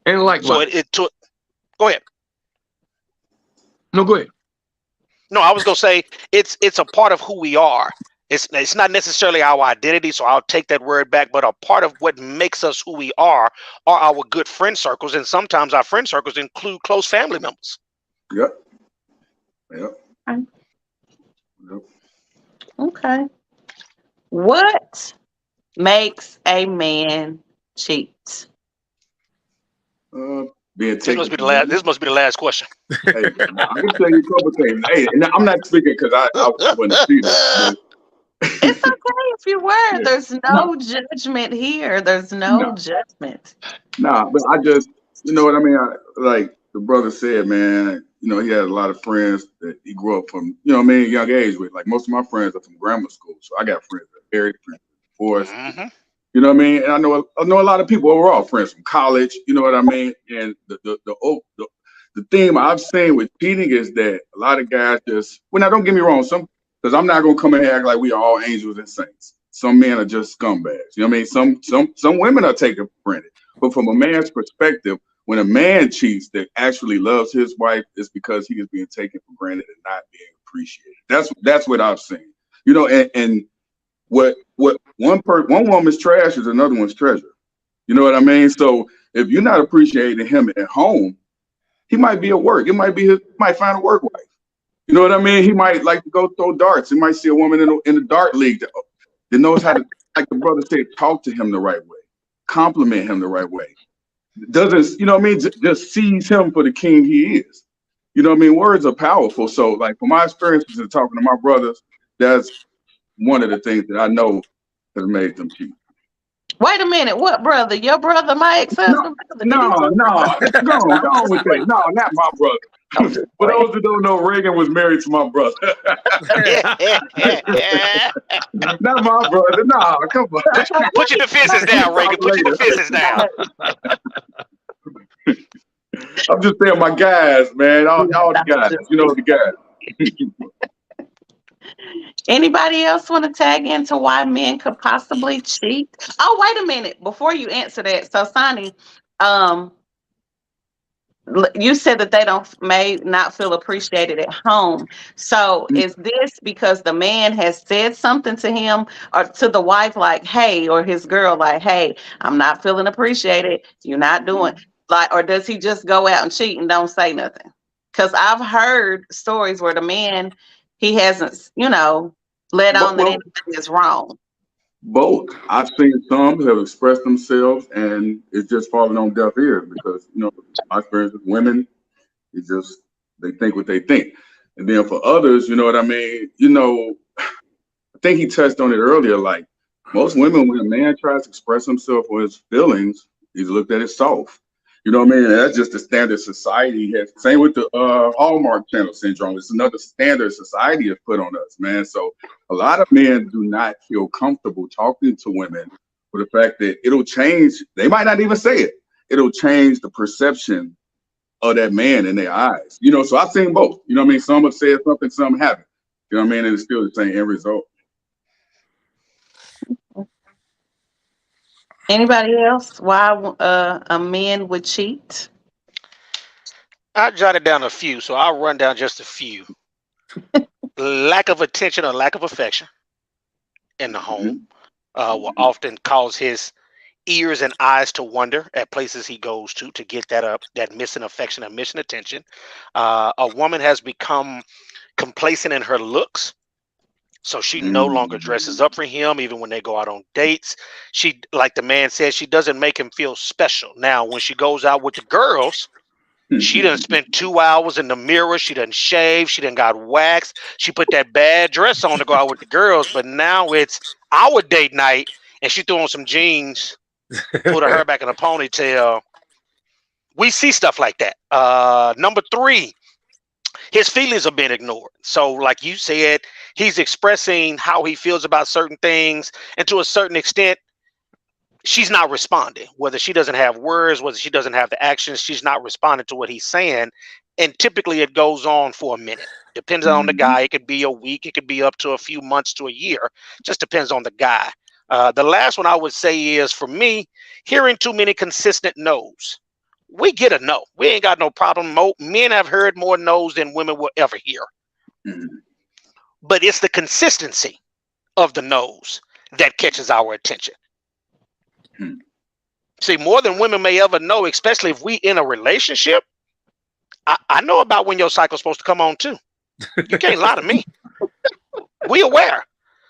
And likewise. So go ahead. No, go ahead. No, I was gonna say it's a part of who we are. It's not necessarily our identity, so I'll take that word back, but a part of what makes us who we are our good friend circles, and sometimes our friend circles include close family members. Yep. Okay. What makes a man cheat? Being This taken must be for the last. granted. This must be the last question. Hey, I can tell you a couple things. Hey, and I'm not speaking because I wasn't a cheater, but It's okay if you were. yeah, There's no, no judgment here. There's no no, judgment. nah. But I just, you know what I mean. Like the brother said, man. You know, he had a lot of friends that he grew up from. You know what I mean, young age with. Like most of my friends are from grammar school, so I got friends that are married, friends that are divorced. Mm-hmm. You know what I mean? And I know a lot of people overall, friends from college, you know what I mean? And the theme I've seen with cheating is that a lot of guys just, well, now don't get me wrong, because I'm not gonna come in here and act like we are all angels and saints. Some men are just scumbags. You know what I mean? Some women are taken for granted. But from a man's perspective, when a man cheats that actually loves his wife, it's because he is being taken for granted and not being appreciated. That's what I've seen. You know, and what one woman's trash is another one's treasure. You know what I mean? So if you're not appreciating him at home, he might be at work. It might be might find a work wife. You know what I mean? He might like to go throw darts. He might see a woman in the dart league that knows how to, like the brother said, talk to him the right way, compliment him the right way. Doesn't, you know what I mean? Just sees him for the king he is. You know what I mean? Words are powerful. So like from my experiences of talking to my brothers, that's one of the things that I know has made them cheat. Wait a minute. What brother? Your brother, my ex-husband? Brother? Did he No, cheat? go on with that. No, not my brother. For those who don't know, Reagan was married to my brother. Not my brother. No, come on. Put your defenses down, Reagan. Put your defenses down. I'm just saying my guys, man. All the guys. You know the guys. Anybody else want to tag into why men could possibly cheat? Oh, wait a minute. Before you answer that, so Sonny, you said that they may not feel appreciated at home. So is this because the man has said something to him or to the wife, like, hey, or his girl, like, hey, I'm not feeling appreciated. You're not doing like, or does he just go out and cheat and don't say nothing? Because I've heard stories where the man, he hasn't, let on that anything is wrong. Both. I've seen some have expressed themselves and it's just falling on deaf ears because, my experience with women, they think what they think. And then for others, you know what I mean? I think he touched on it earlier, like most women, when a man tries to express himself or his feelings, he's looked at as soft. You know what I mean? And that's just the standard society has. Same with the Hallmark Channel syndrome. It's another standard society has put on us, man. So a lot of men do not feel comfortable talking to women for the fact that it'll change. They might not even say it. It'll change the perception of that man in their eyes. So I've seen both. You know what I mean? Some have said something, some haven't. You know what I mean? And it's still the same end result. Anybody else? Why a man would cheat? I jotted down a few, so I'll run down just a few. Lack of attention or lack of affection in the home will often cause his ears and eyes to wander at places he goes to get that missing affection and missing attention. A woman has become complacent in her looks. So she no longer dresses up for him, even when they go out on dates. She, like the man said, she doesn't make him feel special. Now, when she goes out with the girls, she done spent 2 hours in the mirror. She done shaved. She done got waxed. She put that bad dress on to go out with the girls. But now it's our date night, and she threw on some jeans, put her hair back in a ponytail. We see stuff like that. Number 3. His feelings are being ignored. So like you said, he's expressing how he feels about certain things. And to a certain extent, she's not responding. Whether she doesn't have words, whether she doesn't have the actions, she's not responding to what he's saying. And typically it goes on for a minute. Depends on the guy. It could be a week. It could be up to a few months to a year. Just depends on the guy. The last one I would say is, for me, hearing too many consistent no's. We get a no. We ain't got no problem. Men have heard more no's than women will ever hear. But it's the consistency of the no's that catches our attention. See, more than women may ever know, especially if we in a relationship, I know about when your cycle's supposed to come on too. You can't lie to me. We aware.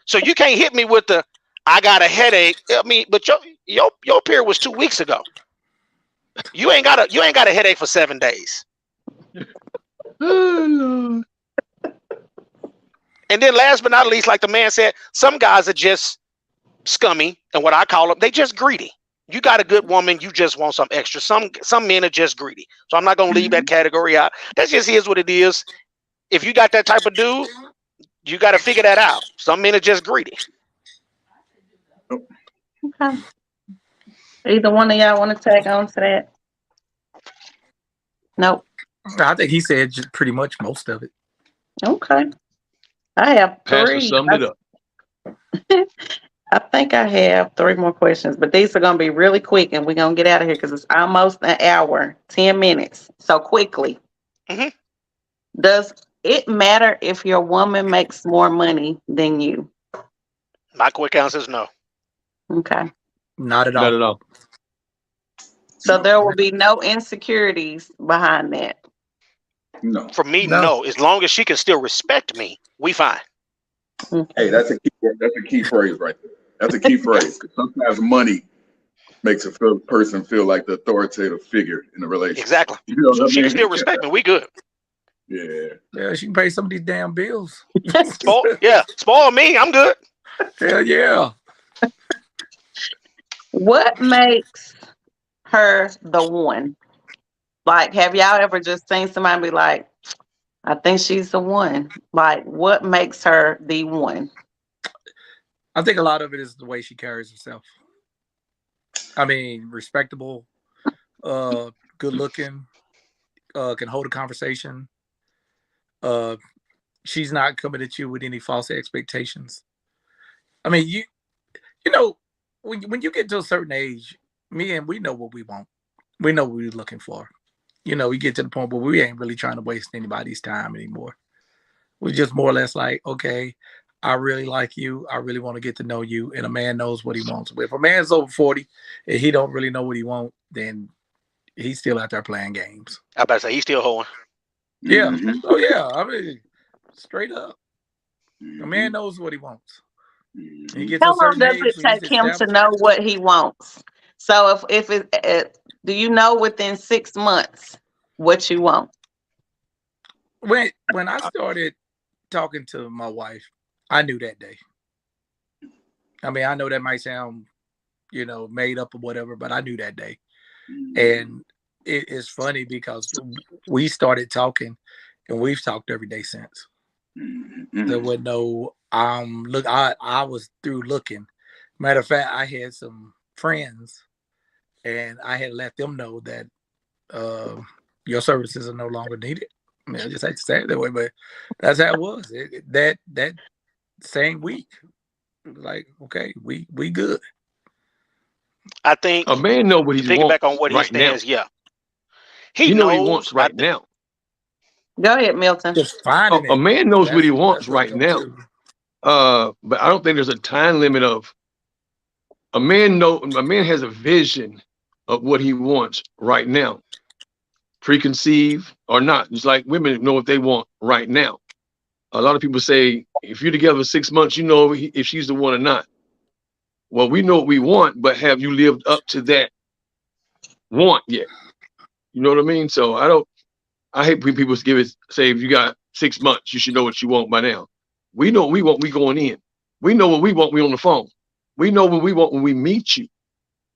So you can't hit me with the I got a headache. I mean, but your period was 2 weeks ago. You ain't got a headache for 7 days. Oh, And then last but not least, like the man said, some guys are just scummy, and what I call them, they just greedy. You got a good woman, you just want some extra. Some men are just greedy. So I'm not gonna leave that category out. That just is what it is. If you got that type of dude, you got to figure that out. Some men are just greedy. Okay. Either one of y'all want to tag on to that? Nope. I think he said just pretty much most of it. Okay. I have Pastor three. summed it up. I think I have 3 more questions, but these are going to be really quick and we're going to get out of here because it's almost an hour, 10 minutes. So quickly. Mhm. Does it matter if your woman makes more money than you? My quick answer is no. Okay. Not at all. Not at all. So there will be no insecurities behind that. No. For me, No. no. As long as she can still respect me, we fine. Hey, that's a key phrase right there. That's a key phrase because sometimes money makes a person feel like the authoritative figure in the relationship. Exactly. You know So what if she I can mean? still respect me, we good. Yeah. Yeah, she can pay some of these damn bills. Spoil me, I'm good. Hell yeah. What makes her the one? Like, have y'all ever just seen somebody be like, I think she's the one? Like, what makes her the one? I think a lot of it is the way she carries herself. I mean, respectable, good looking, can hold a conversation. She's not coming at you with any false expectations. I mean, you know, when you get to a certain age, we know what we want. We know what we're looking for. You know, we get to the point where we ain't really trying to waste anybody's time anymore. We're just more or less like, okay, I really like you. I really want to get to know you. And a man knows what he wants. But if a man's over 40 and he don't really know what he wants, then he's still out there playing games. I about to say he's still hoeing. Yeah. Mhm. Oh yeah. I mean, straight up. A Mhm. man knows what he wants. Mhm. And he gets to How a long certain does age it where he's take him to established. know what he wants? So if it, do you know within 6 months what you want? When I started talking to my wife, I knew that day. I mean, I know that might sound, made up or whatever, but I knew that day. And it is funny because we started talking and we've talked every day since. There was no I was through looking. Matter of fact, I had some friends and I had let them know that your services are no longer needed. I mean, I just hate to say it that way, but that's how it was. That same week, like, okay, we good. I think A man know what to he wants piggyback on what he right now. stands, yeah. He You know what he knows. wants right now. Go ahead, Milton. Just finding A it. man knows what he That's wants the right thing, now. too. But I don't think there's a time limit of a man has a vision of what he wants right now. Preconceived or not. Just like women know what they want right now. A lot of people say if you're together for 6 months, you know if she's the one or not. Well, we know what we want, but have you lived up to that want yet? You know what I mean? So I hate when people say if you got 6 months, you should know what you want by now. We know what we want, we going in. We know what we want, we on the phone. We know what we want when we meet you.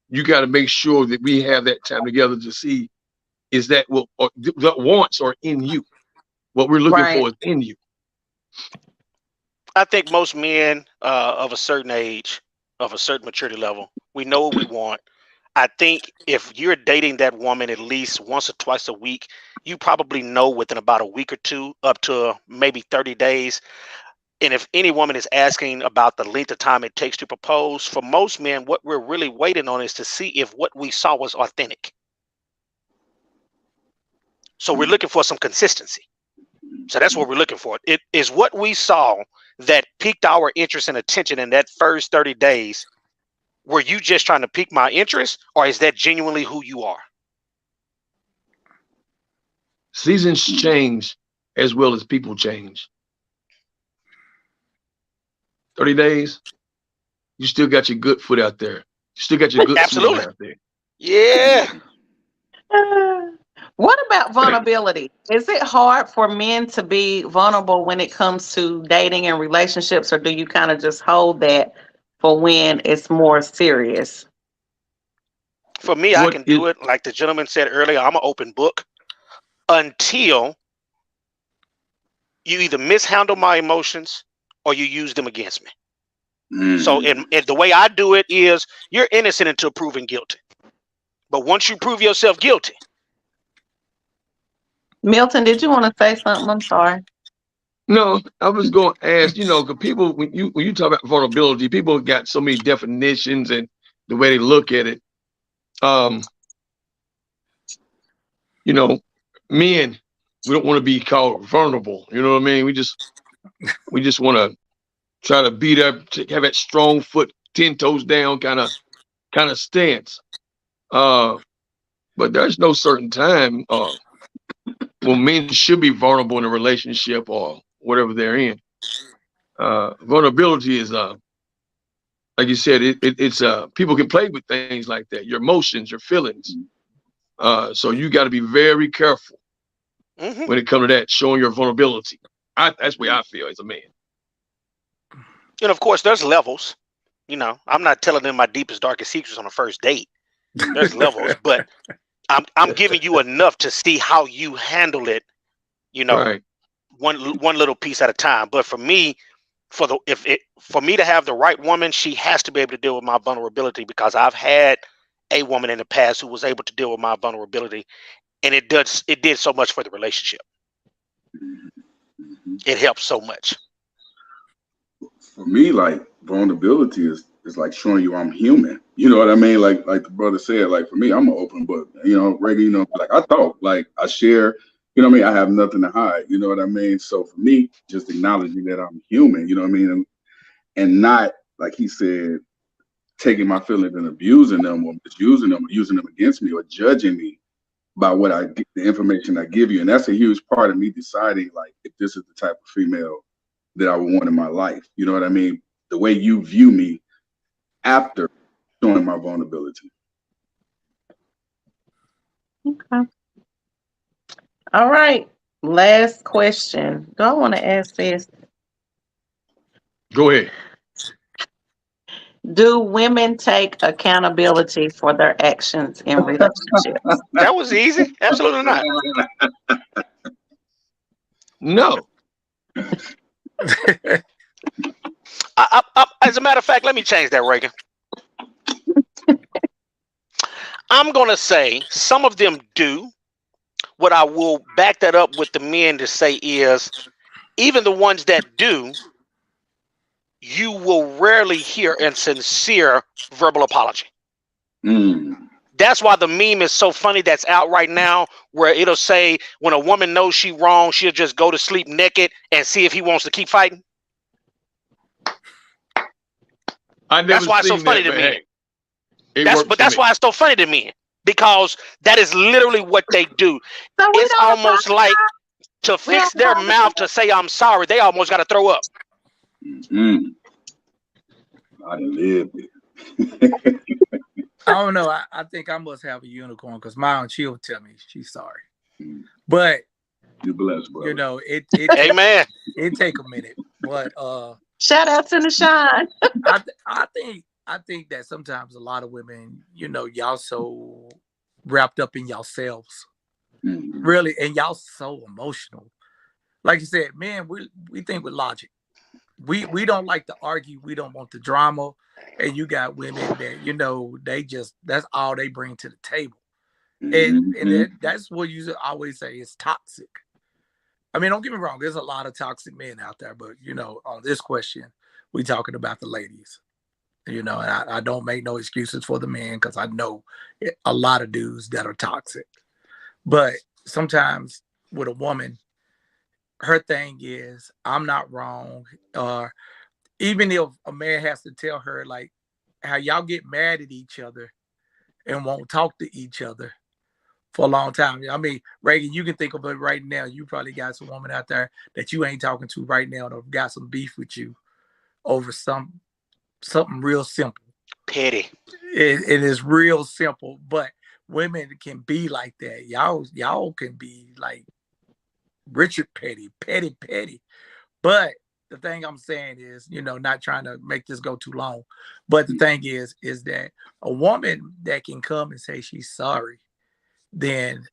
You got to make sure that we have that time together to see is that what wants are in you. What we're looking Right. for is in you. I think most men of a certain age, of a certain maturity level, we know what we want. I think if you're dating that woman at least once or twice a week, you probably know within about a week or two, up to maybe 30 days. And if any woman is asking about the length of time it takes to propose, for most men, what we're really waiting on is to see if what we saw was authentic. So we're looking for some consistency. So that's what we're looking for. It is what we saw that piqued our interest and attention in that first 30 days. Were you just trying to pique my interest, or is that genuinely who you are? 30 days, you still got your good foot out there. You still got your good smell Absolutely. out there. Yeah. What about vulnerability? Is it hard for men to be vulnerable when it comes to dating and relationships, or do you kind of just hold that for when it's more serious? For me, I What can is do it. Like the gentleman said earlier, I'm an open book until you either mishandle my emotions or you use them against me. So in the way I do it is you're innocent until proven guilty. But once you prove yourself guilty, Milton, did you want to say something? I'm sorry. No, I was going to ask, because people, when you talk about vulnerability, people got so many definitions and the way they look at it. Men, we don't want to be called vulnerable. You know what I mean? We just want to try to beat up, to have that strong foot, 10 toes down kind of stance. But there's no certain time when men should be vulnerable in a relationship or whatever they're in. Vulnerability is like you said, it's people can play with things like that, your emotions, your feelings. So you got to be very careful when it comes to that, showing your vulnerability. That's the way I feel as a man. and of course, there's levels. I'm not telling them my deepest, darkest secrets on a first date. There's levels, but I'm giving you enough to see how you handle it. Right. One little piece at a time. But for me, for me to have the right woman, she has to be able to deal with my vulnerability, because I've had a woman in the past who was able to deal with my vulnerability, and it did so much for the relationship. It helps so much. For me, like, vulnerability is like showing you I'm human. You know what I mean? Like the brother said, like, for me, I'm an open book. Regular, like I talk, like I share. You know what I mean? I have nothing to hide. You know what I mean? So for me, just acknowledging that I'm human. You know what I mean? And not, like he said, taking my feelings and abusing them or misusing them or using them against me or judging me by what I get, the information I give you. And that's a huge part of me deciding, like, if this is the type of female that I would want in my life. You know what I mean? The way you view me after showing my vulnerability. Okay. All right. Last question. Do I want to ask this? Go ahead. Do women take accountability for their actions in relationships? That was easy. Absolutely not. No. As a matter of fact, let me change that, Reagan. I'm going to say some of them do. What I will back that up with the men to say is, even the ones that do, you will rarely hear a sincere verbal apology. That's why the meme is so funny that's out right now, where it'll say when a woman knows she's wrong, she'll just go to sleep naked and see if he wants to keep fighting. That's why it's so funny to me. That's why it's so funny to me, because that is literally what they do. So it's almost like to fix their mouth to say I'm sorry, they almost got to throw up. I lived it. I don't know. I think I must have a unicorn, because mine, she'll tell me she's sorry. But you're blessed, bro. It Amen. It take a minute. But shout out to Nashawn. I think that sometimes a lot of women, y'all so wrapped up in yourselves. Really, and y'all so emotional. Like you said, man, we think with logic. We don't like to argue. We don't want the drama. And you got women that, they just, that's all they bring to the table. And that's what you always say is toxic. I mean, don't get me wrong. There's a lot of toxic men out there, but, on this question, we talking about the ladies, and I don't make no excuses for the men, because I know a lot of dudes that are toxic. But sometimes with a woman, her thing is, I'm not wrong. Even if a man has to tell her, like, how y'all get mad at each other and won't talk to each other for a long time. I mean, Reagan, you can think of it right now. You probably got some woman out there that you ain't talking to right now that got some beef with you over something real simple. Petty. It is real simple, but women can be like that. Y'all can be like Richard Petty. But the thing I'm saying is, not trying to make this go too long, but the thing is that a woman that can come and say she's sorry, then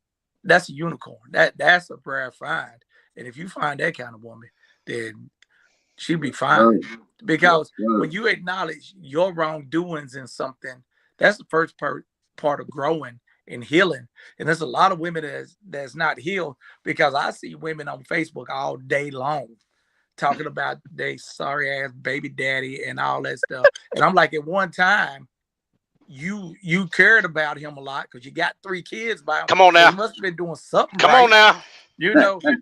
that's a unicorn. That's a rare find. And if you find that kind of woman, then she'll be fine. Because when you acknowledge your wrongdoings in something, that's the first part of growing and healing. And there's a lot of women that's not healed, because I see women on Facebook all day long talking about they sorry ass baby daddy and all that stuff. And I'm like, at one time, you cared about him a lot because you got 3 kids by him. Come on now. So he must have been doing something Come right, on now.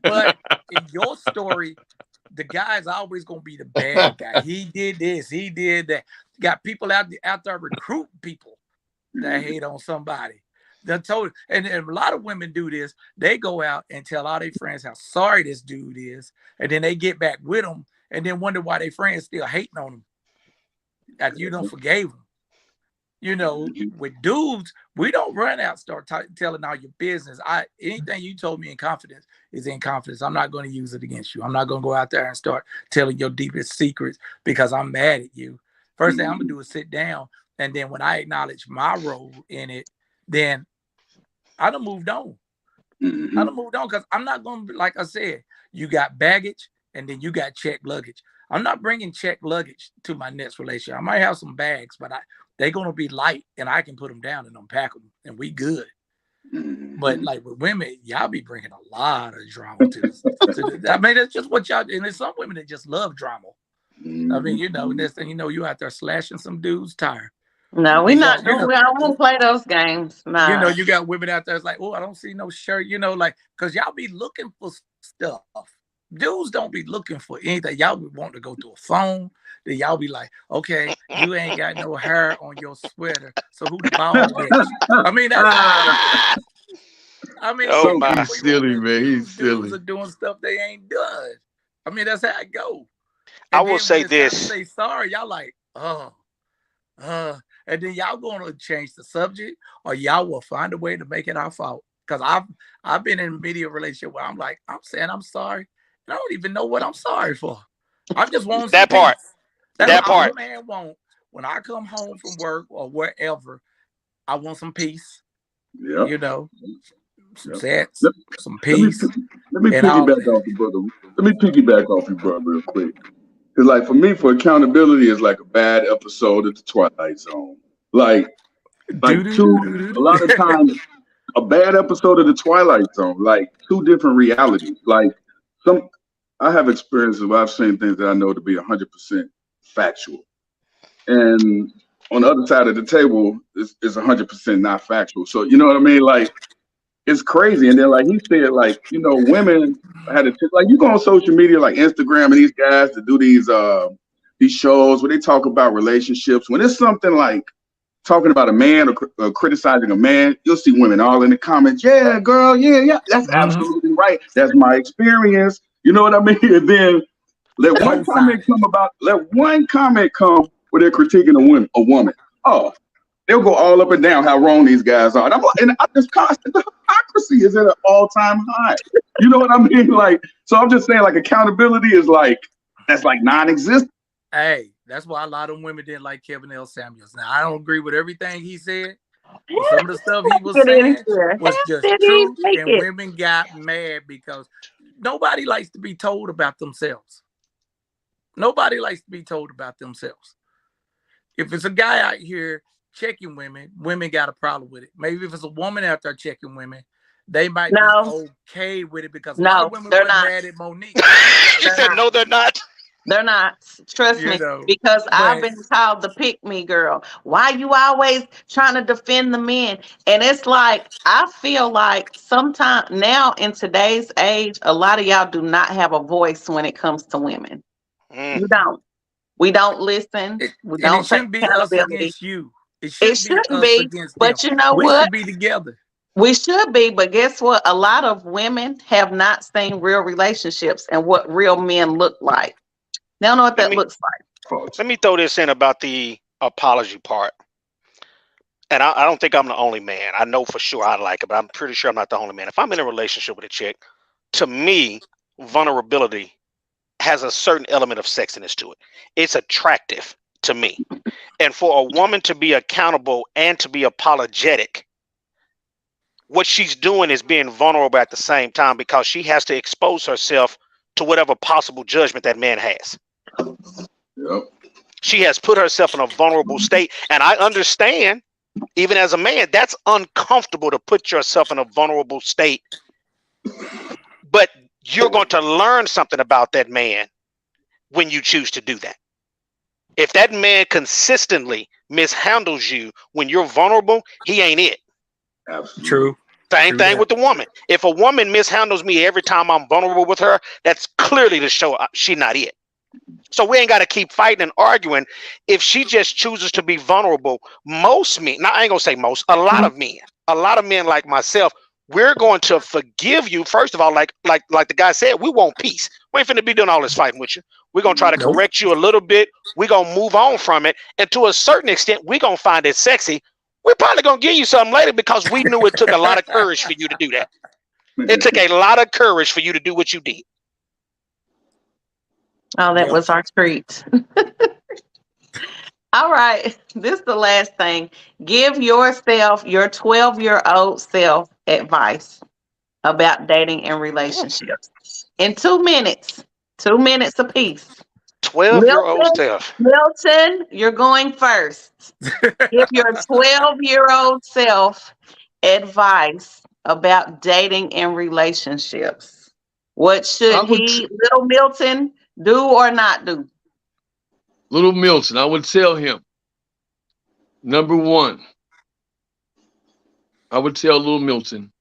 But in your story, the guy's always going to be the bad guy. He did this, he did that. Got people out there recruiting people that hate on somebody. And a lot of women do this. They go out and tell all their friends how sorry this dude is, and then they get back with him, and then wonder why their friends still hating on him after you don't forgave them. With dudes, we don't run out, start telling all your business. Anything you told me in confidence is in confidence. I'm not going to use it against you. I'm not going to go out there and start telling your deepest secrets because I'm mad at you. First thing I'm going to do is sit down, and then when I acknowledge my role in it, then I done moved on. I done moved on because I'm not going to, like I said, you got baggage and then you got checked luggage. I'm not bringing checked luggage to my next relationship. I might have some bags, but they're going to be light and I can put them down and unpack them and we good. But like with women, y'all be bringing a lot of drama to this. I mean, that's just what y'all, and there's some women that just love drama. I mean, next thing you know, you out there slashing some dude's tire. No, we not. We don't play those games. Nah. You got women out there. It's like, oh, I don't see no shirt. Because y'all be looking for stuff. Dudes don't be looking for anything. Y'all be wanting to go to a phone. Then y'all be like, okay, you ain't got no hair on your sweater. So who the ball bitch? I mean, he's silly, man. He's silly. Dudes are doing stuff they ain't done. I mean, that's how it go. I will say this. Say sorry, y'all like, and then y'all gonna change the subject, or y'all will find a way to make it our fault. Because I've been in a media relationship where I'm like, I'm saying I'm sorry, and I don't even know what I'm sorry for. I just want that part. That's that what part. A man want. When I come home from work or wherever, I want some peace. Yeah. Some sex, some peace. Let me piggyback off you, brother. Let me piggyback off you, brother, real quick. Because, like, for me, for accountability is like a bad episode of The Twilight Zone. A lot of times, a bad episode of The Twilight Zone, like 2 different realities. Like, I have experiences where I've seen things that I know to be 100% factual. And on the other side of the table is 100% not factual. So, you know what I mean? Like, it's crazy. And then, like he said, like, women had to, like, you go on social media like Instagram and these guys to do these shows where they talk about relationships. When it's something like talking about a man or criticizing a man, you'll see women all in the comments. Yeah, girl. Yeah. That's absolutely right. That's my experience. You know what I mean? And then let one comment come where they're critiquing a woman. Oh, they'll go all up and down how wrong these guys are. And this constant hypocrisy is at an all-time high. You know what I mean? Like, so I'm just saying, like, accountability is like, that's like non-existent. Hey, that's why a lot of women didn't like Kevin L. Samuels. Now, I don't agree with everything he said. Some of the stuff he was saying was just true, and women got mad because nobody likes to be told about themselves. Nobody likes to be told about themselves. If it's a guy out here checking women got a problem with it. Maybe if it's a woman out there checking women, they might be okay with it because a lot of women were mad at Monique. She said, no, they're not. They're not. Trust me, because I've been called the pick me girl. Why you always trying to defend the men? And it's like, I feel like sometimes now in today's age, a lot of y'all do not have a voice when it comes to women. You don't. We don't listen. We don't. It shouldn't be us against you. It shouldn't be. But you know what? We should be together. We should be, but guess what? A lot of women have not seen real relationships and what real men look like. They don't know what that looks like. fault. Let me throw this in about the apology part. And I don't think I'm the only man. I know for sure I like it, but I'm pretty sure I'm not the only man. If I'm in a relationship with a chick, to me, vulnerability has a certain element of sexiness to it. It's attractive to me. And for a woman to be accountable and to be apologetic, what she's doing is being vulnerable at the same time, because she has to expose herself to whatever possible judgment that man has. Yep. She has put herself in a vulnerable state. And I understand, even as a man, that's uncomfortable to put yourself in a vulnerable state. But you're going to learn something about that man when you choose to do that. If that man consistently mishandles you when you're vulnerable, he ain't it. Absolutely. True. Same True thing that. with the woman. If a woman mishandles me every time I'm vulnerable with her, that's clearly to show she not it. So we ain't got to keep fighting and arguing. If she just chooses to be vulnerable, most men, now I ain't gonna say most, a lot of men like myself, we're going to forgive you. First of all, like the guy said, we want peace. We ain't finna be doing all this fighting with you. We're gonna try to Nope. correct you a little bit. We're gonna move on from it. And to a certain extent, we're gonna find it sexy. We're probably gonna give you something later, because we knew it took a lot of courage for you to do that. It took a lot of courage for you to do what you did. Oh, that Yep. was our treat. All right. This is the last thing. Give yourself, your 12-year-old self, advice about dating and relationships in 2 minutes. 2 minutes apiece. 12-year-old self. Milton, you're going first. Give your 12-year-old self advice about dating and relationships. What I should would little Milton, do or not do? Little Milton, I would tell him, number one, I would tell little Milton,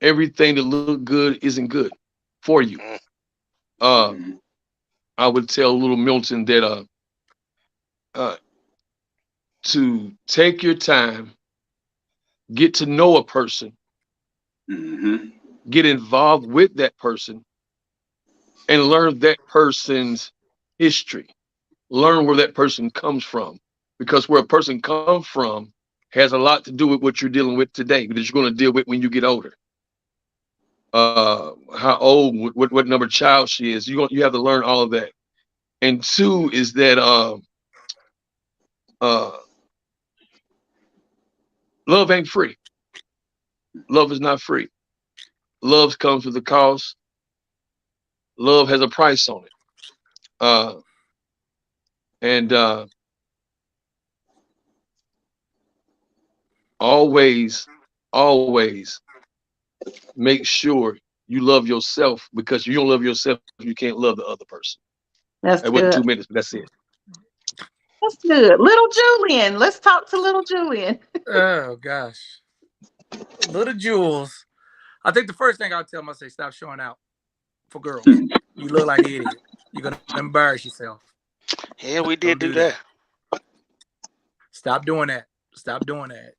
everything that look good isn't good for you. Mhm. I would tell little Milton that to take your time, get to know a person, Mhm. get involved with that person, and learn that person's history. Learn where that person comes from, because where a person comes from has a lot to do with what you're dealing with today, that you're going to deal with when you get older. How old, what number child she is. You have to learn all of that. And two is that love ain't free. Love is not free. Love comes with a cost. Love has a price on it. And always make sure you love yourself, because you don't love yourself, you can't love the other person. That's That wasn't good. 2 minutes, but that's it. That's good. Little Julian. Let's talk to little Julian. Oh gosh. Little Jules. I think the first thing I'll tell him, I say, stop showing out for girls. You look like an idiot. You're gonna embarrass yourself. Yeah, we Don't did do that. Stop doing that. Stop doing that.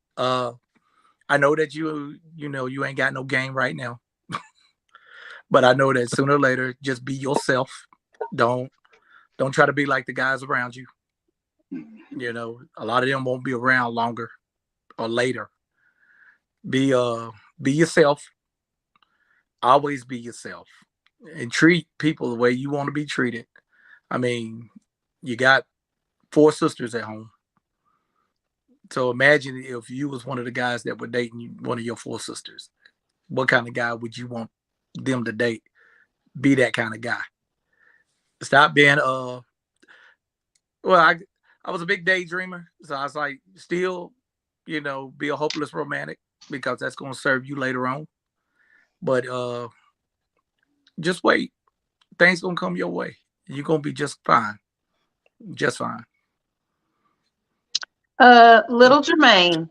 I know that you ain't got no game right now. But I know that sooner or later, just be yourself. Don't try to be like the guys around you. You know, a lot of them won't be around longer or later. Be yourself. Always be yourself. And treat people the way you want to be treated. I mean, you got 4 sisters at home. So imagine if you was one of the guys that were dating one of your 4 sisters. What kind of guy would you want them to date? Be that kind of guy. Stop being I was a big daydreamer. So I was like, still, be a hopeless romantic, because that's gonna serve you later on. But just wait. Things gonna come your way. You're gonna be just fine. Just fine. Little Jermaine.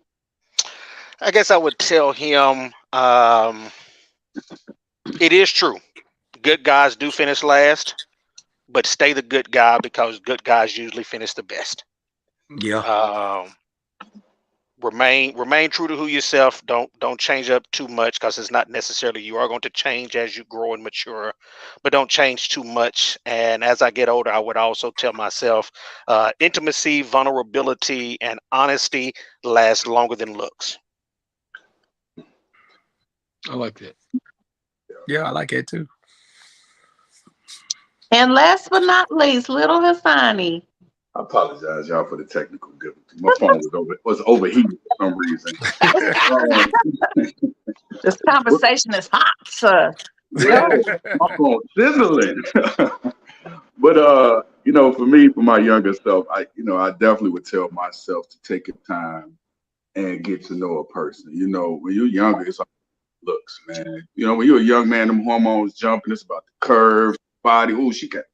I guess I would tell him, it is true. Good guys do finish last, but stay the good guy, because good guys usually finish the best. Yeah. remain true to who yourself. Don't change up too much, because it's not necessarily, you are going to change as you grow and mature, but don't change too much. And as I get older, I would also tell myself, intimacy, vulnerability, and honesty last longer than looks. I like that. Yeah, I like it too. And last but not least, little Hassani. I apologize, y'all, for the technical difficulty. My phone was overheating for some reason. This conversation is hot, sir. Yeah, my phone sizzling. But you know, for me, for my younger self, I definitely would tell myself to take your time and get to know a person. You know, when you're younger, it's all looks, man. You know, when you're a young man, them hormones jumping. It's about the curve, body. That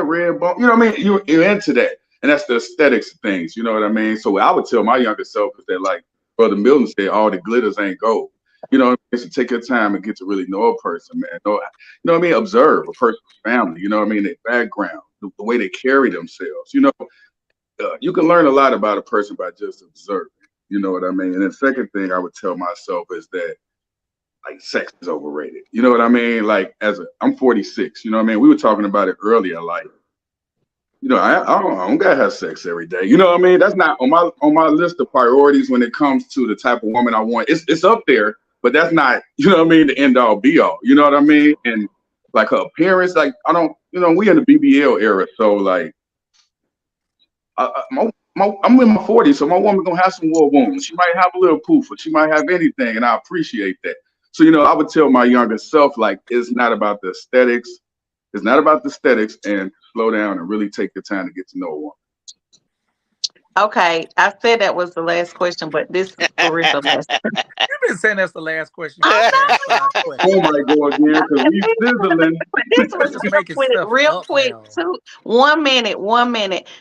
red bone. You know what I mean? You're into that, and that's the aesthetics of things. You know what I mean? So what I would tell my younger self is that, like Brother Milton said, all the glitters ain't gold. You know what I mean? So take your time and get to really know a person, man. You know what I mean? Observe a person's family. You know what I mean? Their background, the way they carry themselves. You know, you can learn a lot about a person by just observing. You know what I mean? And the second thing I would tell myself is that, like, sex is overrated. You know what I mean? Like, I'm 46. You know what I mean? We were talking about it earlier. Like, you know, I don't gotta have sex every day. You know what I mean? That's not on my list of priorities when it comes to the type of woman I want. It's up there, but that's not, you know what I mean, the end all be all. You know what I mean? And like her appearance, like, I don't, you know, we in the BBL era, so like, I'm in my 40s, so my woman gonna have some more wounds. She might have a little poof, or she might have anything, and I appreciate that. So, you know, I would tell my younger self, like, it's not about the aesthetics. It's not about the aesthetics, and slow down and really take your time to get to know a woman. Okay, I said that was the last question, but this is for real the last. You've been saying that's the last question. I Oh my God, again, because we sizzling. This was Just making stuff real up quick. now. 1 minute.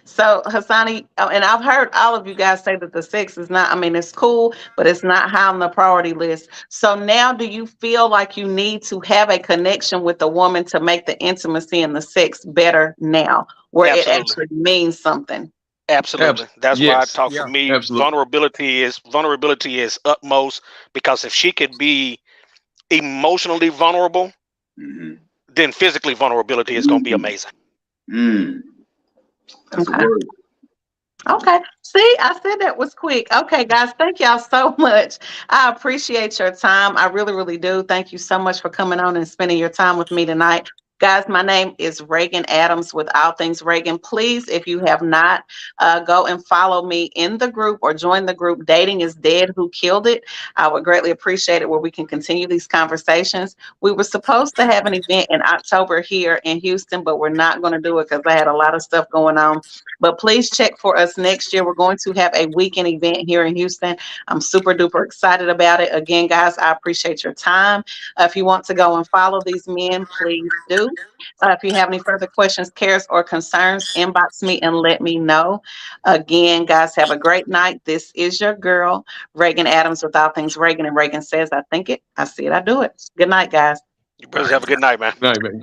So Hassani, and I've heard all of you guys say that the sex is not, I mean, it's cool, but it's not high on the priority list. So now, do you feel like you need to have a connection with a woman to make the intimacy and the sex better now, where it actually means something? Absolutely. That's why I Yes. talk, Yeah. for me, Absolutely. vulnerability is utmost, because if she could be emotionally vulnerable, Mm-hmm. then physically vulnerability is going to be amazing. That's Okay. a word. Okay. See, I said that was quick. Okay, guys, thank y'all so much. I appreciate your time. I really, really do. Thank you so much for coming on and spending your time with me tonight. Guys, my name is Reagan Adams with All Things Reagan. Please, if you have not, go and follow me in the group or join the group Dating is Dead, Who Killed It? I would greatly appreciate it, where we can continue these conversations. We were supposed to have an event in October here in Houston, but we're not going to do it because I had a lot of stuff going on. But please check for us next year. We're going to have a weekend event here in Houston. I'm super duper excited about it. Again, guys, I appreciate your time. If you want to go and follow these men, please do. If you have any further questions, cares, or concerns, inbox me and let me know. Again, guys, have a great night. This is your girl, Reagan Adams with All Things Reagan. And Reagan says, I think it, I see it, I do it. Good night, guys. You brothers have a good night, man. Right, man.